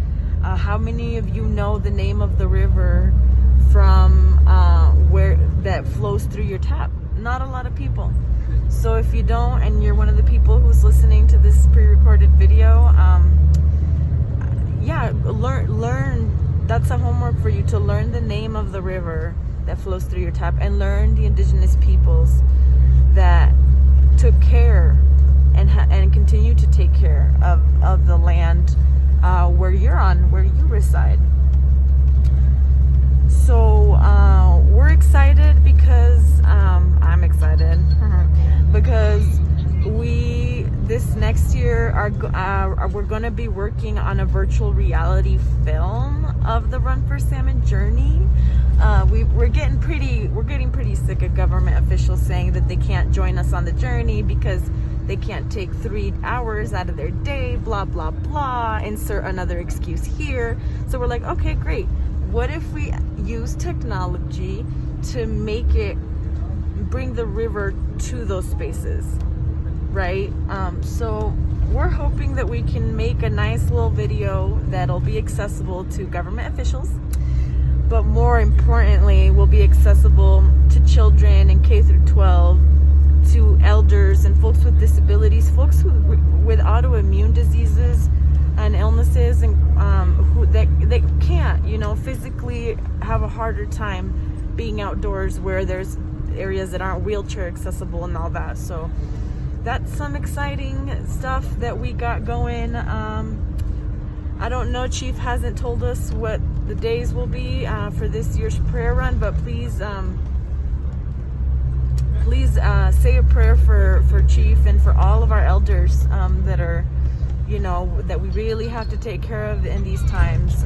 How many of you know the name of the river from where that flows through your tap? Not a lot of people. So if you don't, and you're one of the people who's listening to this pre-recorded video, yeah, learn. That's a homework for you, to learn the name of the river that flows through your tap, and learn the indigenous peoples that took care and continue to take care of the land where you reside. So we're excited because I'm excited because this next year we're going to be working on a virtual reality film of the Run for Salmon journey. We're getting pretty sick of government officials saying that they can't join us on the journey because they can't take 3 hours out of their day, blah blah blah, insert another excuse here. So we're like, okay, great, what if we use technology to bring the river to those spaces, right? So we're hoping that we can make a nice little video that'll be accessible to government officials, but more importantly will be accessible to children in K through 12, to elders and folks with disabilities, folks with autoimmune diseases and illnesses, and who that can't, physically have a harder time being outdoors where there's areas that aren't wheelchair accessible and all that. So that's some exciting stuff that we got going. I don't know, Chief hasn't told us what the days will be for this year's prayer run, but please say a prayer for Chief and for all of our elders that are, that we really have to take care of in these times.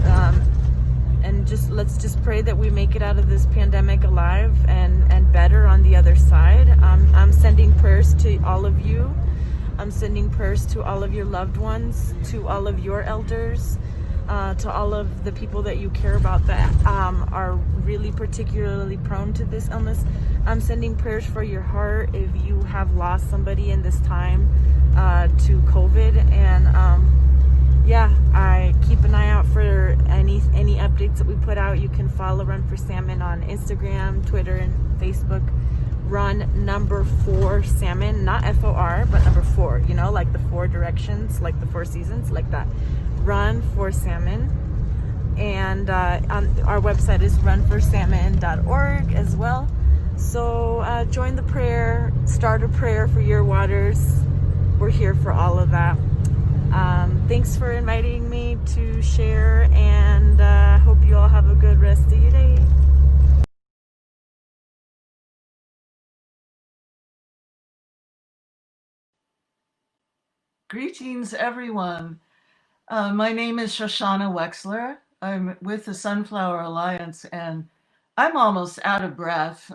And let's just pray that we make it out of this pandemic alive and better on the other side. I'm sending prayers to all of you. I'm sending prayers to all of your loved ones, to all of your elders, to all of the people that you care about that are really particularly prone to this illness. I'm sending prayers for your heart if you have lost somebody in this time to COVID. And I keep an eye out for any updates that we put out. You can follow Run for Salmon on Instagram, Twitter, and Facebook. Run number 4 Salmon, not FOR, but number 4, like the 4 directions, like the 4 seasons, like that. Run for Salmon. And our website is runforsalmon.org as well. So join the prayer, start a prayer for your waters. We're here for all of that. Thanks for inviting me to share, and hope you all have a good rest of your day. Greetings, everyone. My name is Shoshana Wexler. I'm with the Sunflower Alliance, and I'm almost out of breath.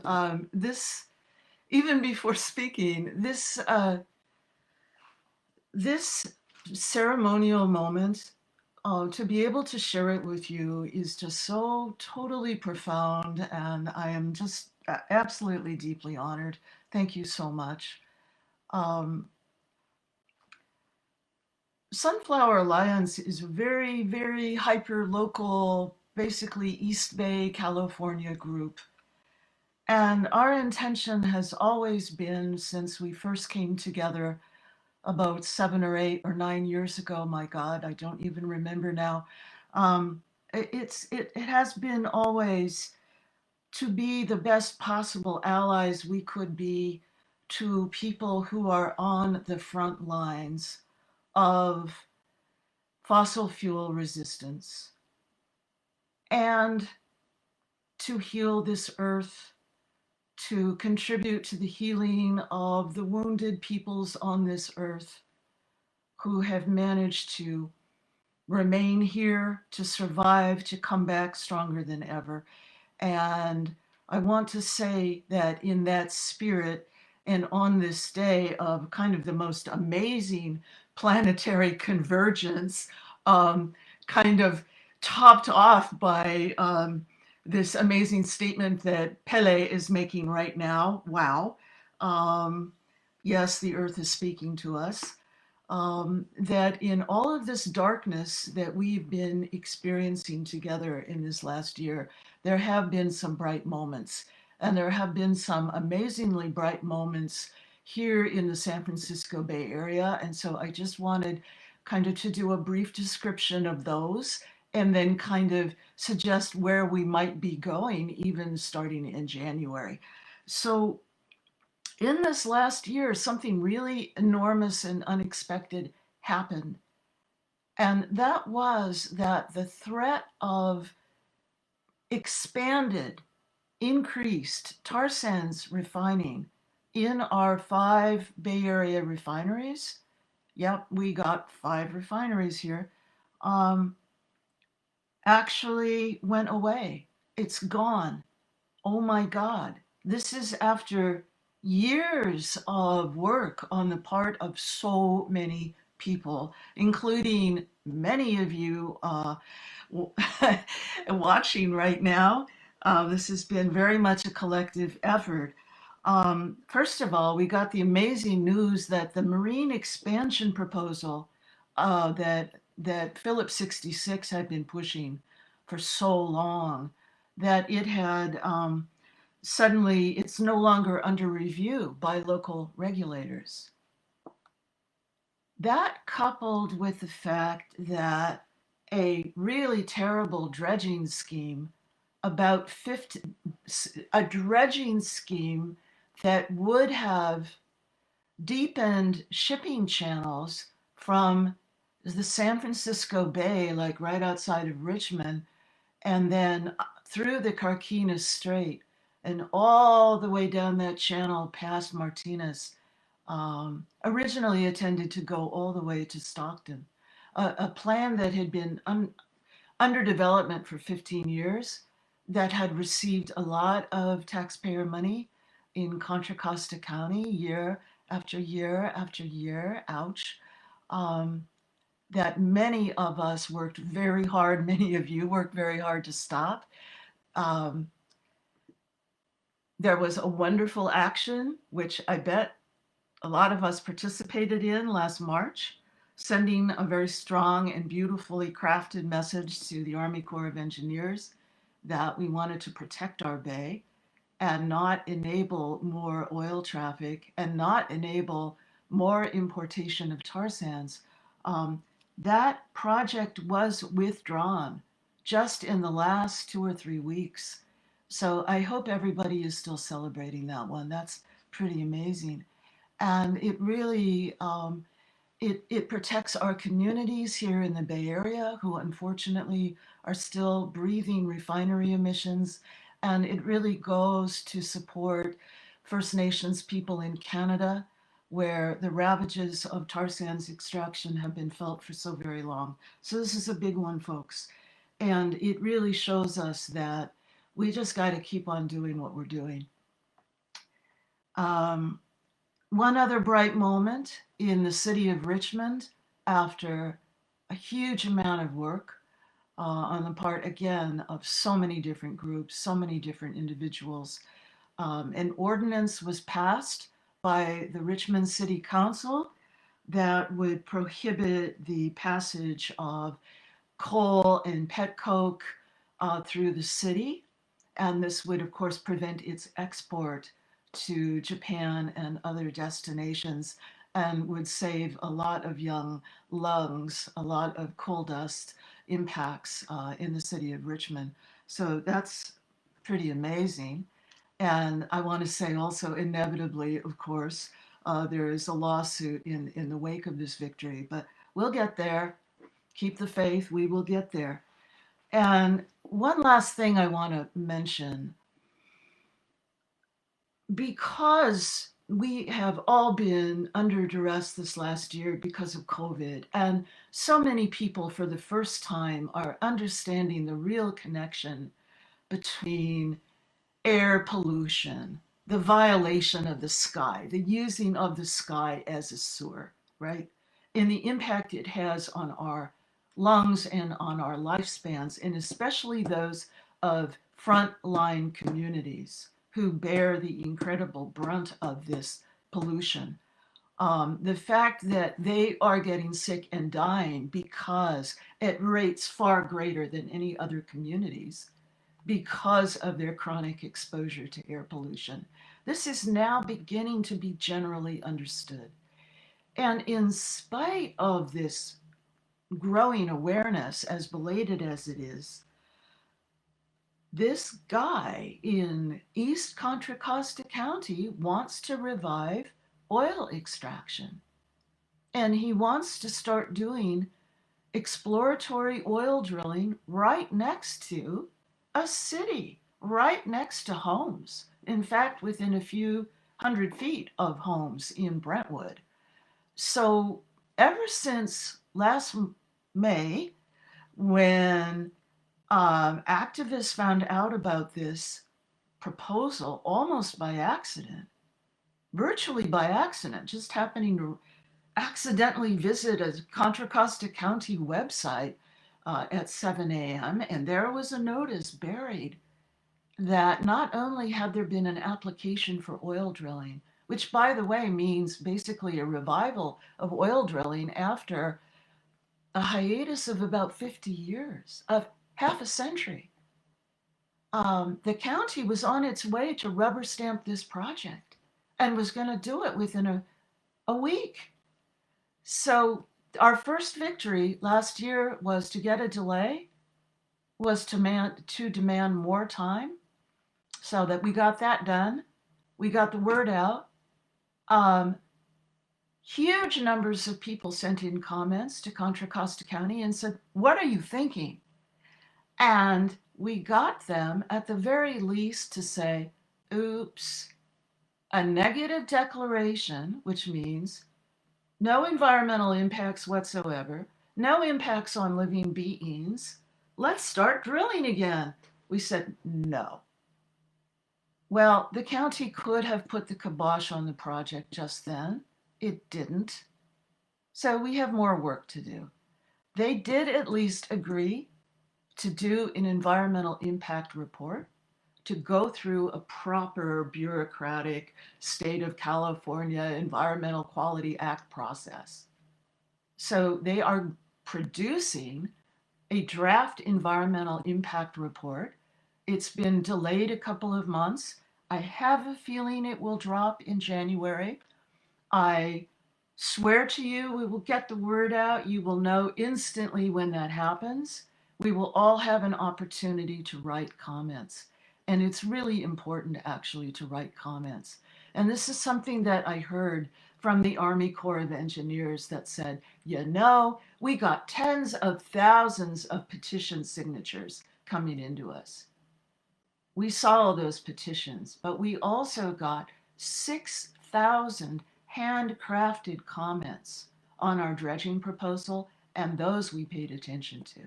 Even before speaking, this ceremonial moment, to be able to share it with you is just so totally profound, and I am just absolutely deeply honored. Thank you so much. Sunflower Alliance is a very, very hyper-local, basically East Bay, California group. And our intention has always been, since we first came together about 7 or 8 or 9 years ago, my God, I don't even remember now. It has been always to be the best possible allies we could be to people who are on the front lines of fossil fuel resistance, and to heal this earth, to contribute to the healing of the wounded peoples on this earth who have managed to remain here, to survive, to come back stronger than ever. And I want to say that in that spirit, and on this day of kind of the most amazing planetary convergence, kind of topped off by this amazing statement that Pele is making right now. Wow. Yes, the earth is speaking to us. That in all of this darkness that we've been experiencing together in this last year, there have been some bright moments. And there have been some amazingly bright moments here in the San Francisco Bay Area. And so I just wanted kind of to do a brief description of those and then kind of suggest where we might be going, even starting in January. So in this last year, something really enormous and unexpected happened. And that was that the threat of expanded, increased tar sands refining in our 5 Bay Area refineries, yep, we got 5 refineries here, actually went away. It's gone. Oh my God. This is after years of work on the part of so many people, including many of you watching right now. This has been very much a collective effort. First of all, we got the amazing news that the marine expansion proposal that Phillips 66 had been pushing for so long, that it had suddenly, it's no longer under review by local regulators. That, coupled with the fact that a really terrible dredging scheme, about 50, a dredging scheme that would have deepened shipping channels from the San Francisco Bay, like right outside of Richmond, and then through the Carquinez Strait and all the way down that channel past Martinez, originally intended to go all the way to Stockton. A plan that had been under development for 15 years, that had received a lot of taxpayer money in Contra Costa County year after year after year, ouch, that many of us worked very hard, many of you worked very hard to stop. There was a wonderful action, which I bet a lot of us participated in last March, sending a very strong and beautifully crafted message to the Army Corps of Engineers that we wanted to protect our bay and not enable more oil traffic and not enable more importation of tar sands. That project was withdrawn just in the last 2 or 3 weeks. So I hope everybody is still celebrating that one. That's pretty amazing. And it really, it protects our communities here in the Bay Area, who unfortunately are still breathing refinery emissions. And it really goes to support First Nations people in Canada, where the ravages of tar sands extraction have been felt for so very long. So this is a big one, folks. And it really shows us that we just got to keep on doing what we're doing. One other bright moment in the city of Richmond, after a huge amount of work on the part, again, of so many different groups, so many different individuals, an ordinance was passed by the Richmond City Council that would prohibit the passage of coal and pet coke through the city. And this would, of course, prevent its export to Japan and other destinations, and would save a lot of young lungs, a lot of coal dust impacts in the city of Richmond. So that's pretty amazing. And I want to say also, inevitably, of course, there is a lawsuit in the wake of this victory, but we'll get there. Keep the faith, we will get there. And one last thing I want to mention, because we have all been under duress this last year because of COVID, and so many people for the first time are understanding the real connection between air pollution, the violation of the sky, the using of the sky as a sewer, right? And the impact it has on our lungs and on our lifespans, and especially those of frontline communities who bear the incredible brunt of this pollution. The fact that they are getting sick and dying because at rates far greater than any other communities because of their chronic exposure to air pollution. This is now beginning to be generally understood. And in spite of this growing awareness, as belated as it is, this guy in East Contra Costa County wants to revive oil extraction. And he wants to start doing exploratory oil drilling right next to a city, right next to homes. In fact, within a few 100 feet of homes in Brentwood. So ever since last May, when activists found out about this proposal almost by accident, virtually by accident, just happening to accidentally visit a Contra Costa County website at 7 a.m. and there was a notice buried that not only had there been an application for oil drilling, which by the way means basically a revival of oil drilling after a hiatus of about 50 years, of half a century. The county was on its way to rubber stamp this project and was going to do it within a week. So our first victory last year was to get a delay, was to demand more time, so that we got that done. We got the word out. Huge numbers of people sent in comments to Contra Costa County and said, "What are you thinking?" And we got them at the very least to say, oops, a negative declaration, which means no environmental impacts whatsoever, no impacts on living beings. Let's start drilling again. We said no. Well, the county could have put the kibosh on the project just then. It didn't. So we have more work to do. They did at least agree to do an environmental impact report, to go through a proper bureaucratic state of California Environmental Quality Act process. So they are producing a draft environmental impact report. It's been delayed a couple of months. I have a feeling it will drop in January. I swear to you, we will get the word out. You will know instantly when that happens. We will all have an opportunity to write comments. And it's really important actually to write comments. And this is something that I heard from the Army Corps of Engineers that said, you know, we got tens of thousands of petition signatures coming into us. We saw all those petitions, but we also got 6,000 handcrafted comments on our dredging proposal, and those we paid attention to.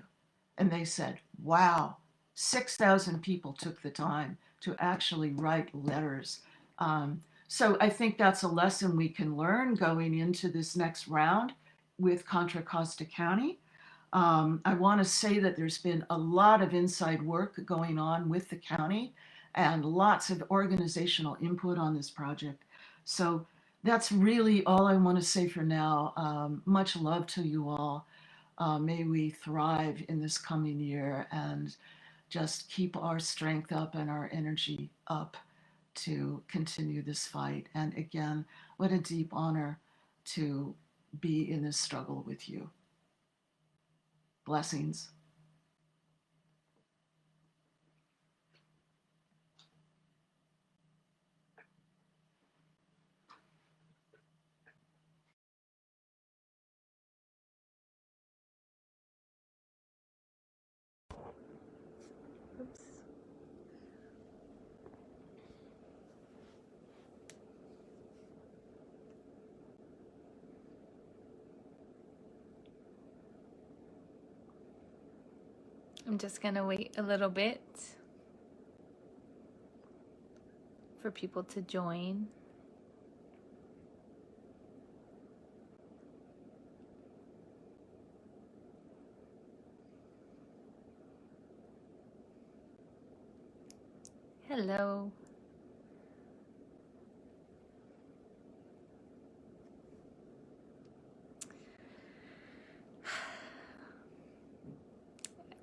And they said, wow, 6,000 people took the time to actually write letters. So I think that's a lesson we can learn going into this next round with Contra Costa County. I want to say that there's been a lot of inside work going on with the county and lots of organizational input on this project. So that's really all I want to say for now. Much love to you all. May we thrive in this coming year and just keep our strength up and our energy up to continue this fight. And again, what a deep honor to be in this struggle with you. Blessings. Oops. I'm just gonna wait a little bit for people to join. Hello.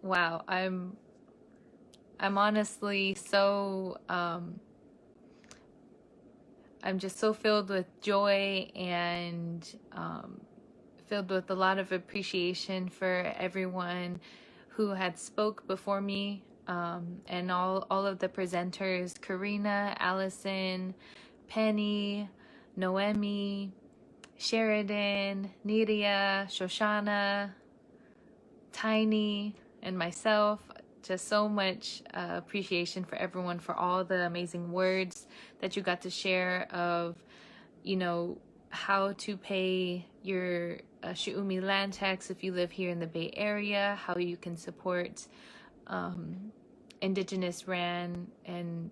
Wow, I'm honestly so I'm just so filled with joy and filled with a lot of appreciation for everyone who had spoke before me, and all of the presenters, Karina, Allison, Pennie, Noemi, Sheridan, Niria, Shoshana, Tiny, and myself. Just so much appreciation for everyone for all the amazing words that you got to share of, you know, how to pay your Shu'umi land tax if you live here in the Bay Area, how you can support Indigenous ran and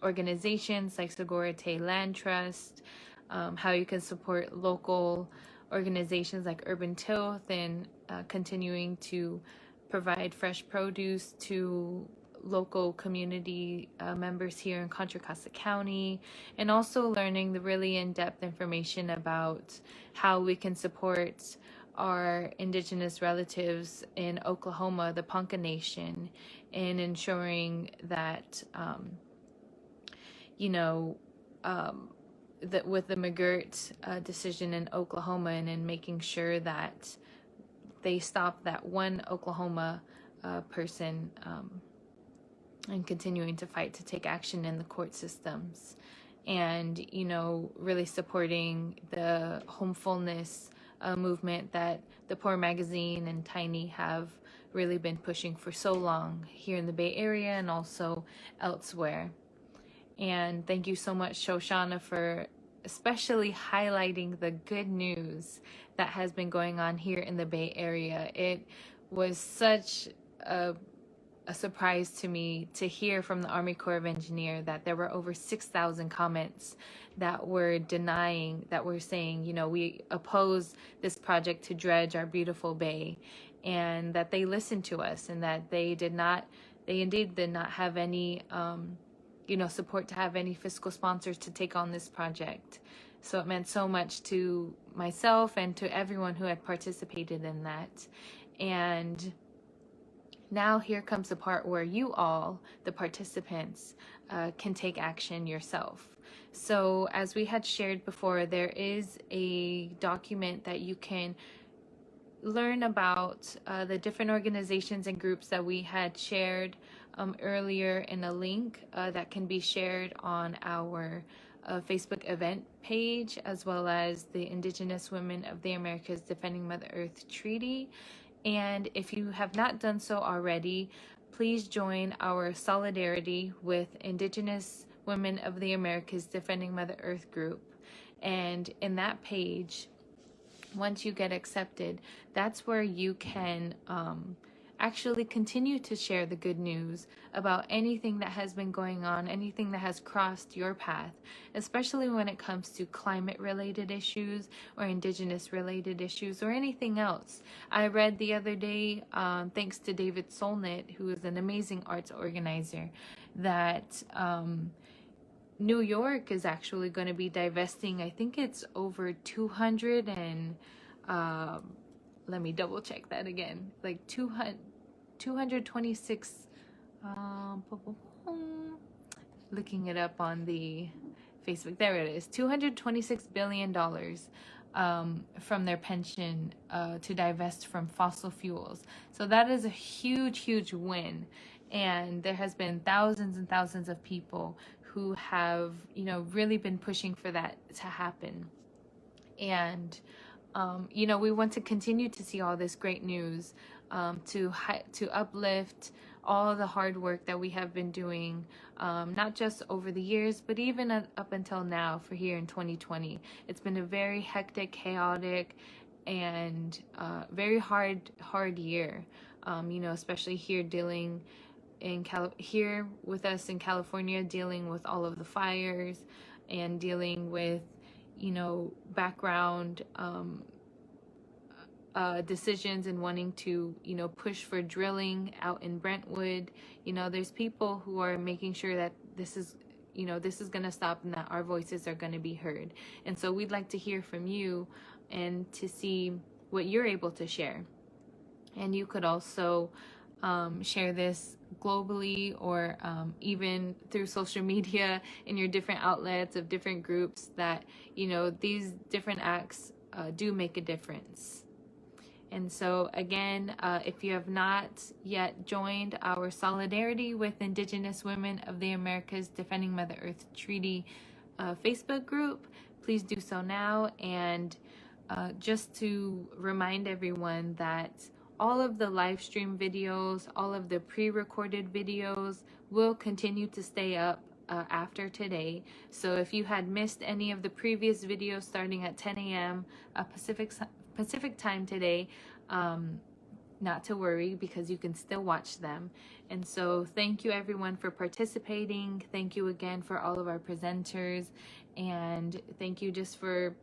organizations like Segorite Land Trust, how you can support local organizations like Urban Tilth and continuing to provide fresh produce to local community members here in Contra Costa County, and also learning the really in-depth information about how we can support our Indigenous relatives in Oklahoma, the Ponca Nation, in ensuring that, that with the McGirt decision in Oklahoma, and in making sure that they stop that one Oklahoma person, and continuing to fight to take action in the court systems, and really supporting the Homefulness movement that the Poor Magazine and Tiny have really been pushing for so long here in the Bay Area and also elsewhere. And thank you so much, Shoshana, for especially highlighting the good news that has been going on here in the Bay Area. It was such a surprise to me to hear from the Army Corps of Engineers that there were over 6,000 comments that were denying, that were saying, we oppose this project to dredge our beautiful bay, and that they listened to us, and that they indeed did not have any support to have any fiscal sponsors to take on this project. So it meant so much to myself and to everyone who had participated in that. And now here comes the part where you all, the participants, can take action yourself. So as we had shared before, there is a document that you can learn about the different organizations and groups that we had shared earlier in a link that can be shared on our Facebook event page, as well as the Indigenous Women of the Americas Defending Mother Earth Treaty. And if you have not done so already, please join our Solidarity with Indigenous Women of the Americas Defending Mother Earth group. And in that page, once you get accepted, that's where you can actually continue to share the good news about anything that has been going on, anything that has crossed your path, especially when it comes to climate-related issues or Indigenous-related issues or anything else. I read the other day, thanks to David Solnit, who is an amazing arts organizer, that New York is actually going to be divesting, I think it's over 200 and let me double check that again, like 226 looking it up on the Facebook, there it is, $226 billion from their pension to divest from fossil fuels. So that is a huge win, and there has been thousands and thousands of people who have really been pushing for that to happen. And we want to continue to see all this great news to uplift all the hard work that we have been doing, not just over the years, but even up until now for here in 2020. It's been a very hectic, chaotic, and very hard year, especially here here with us in California, dealing with all of the fires and dealing with background decisions and wanting to, you know, push for drilling out in Brentwood. You know, there's people who are making sure that this is, you know, this is going to stop and that our voices are going to be heard. And so we'd like to hear from you and to see what you're able to share. And you could also share this globally, or even through social media in your different outlets of different groups, that, you know, these different acts do make a difference. And so again, if you have not yet joined our Solidarity with Indigenous Women of the Americas Defending Mother Earth Treaty Facebook group, please do so now. And just to remind everyone that all of the live stream videos, all of the pre-recorded videos will continue to stay up after today. So if you had missed any of the previous videos starting at 10 a.m. Pacific time today, not to worry, because you can still watch them. And so thank you everyone for participating. Thank you again for all of our presenters, and thank you just for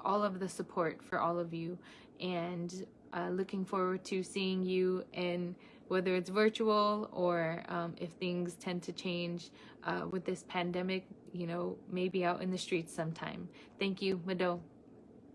all of the support for all of you. And looking forward to seeing you in, whether it's virtual or if things tend to change with this pandemic, you know, maybe out in the streets sometime. Thank you, Mado.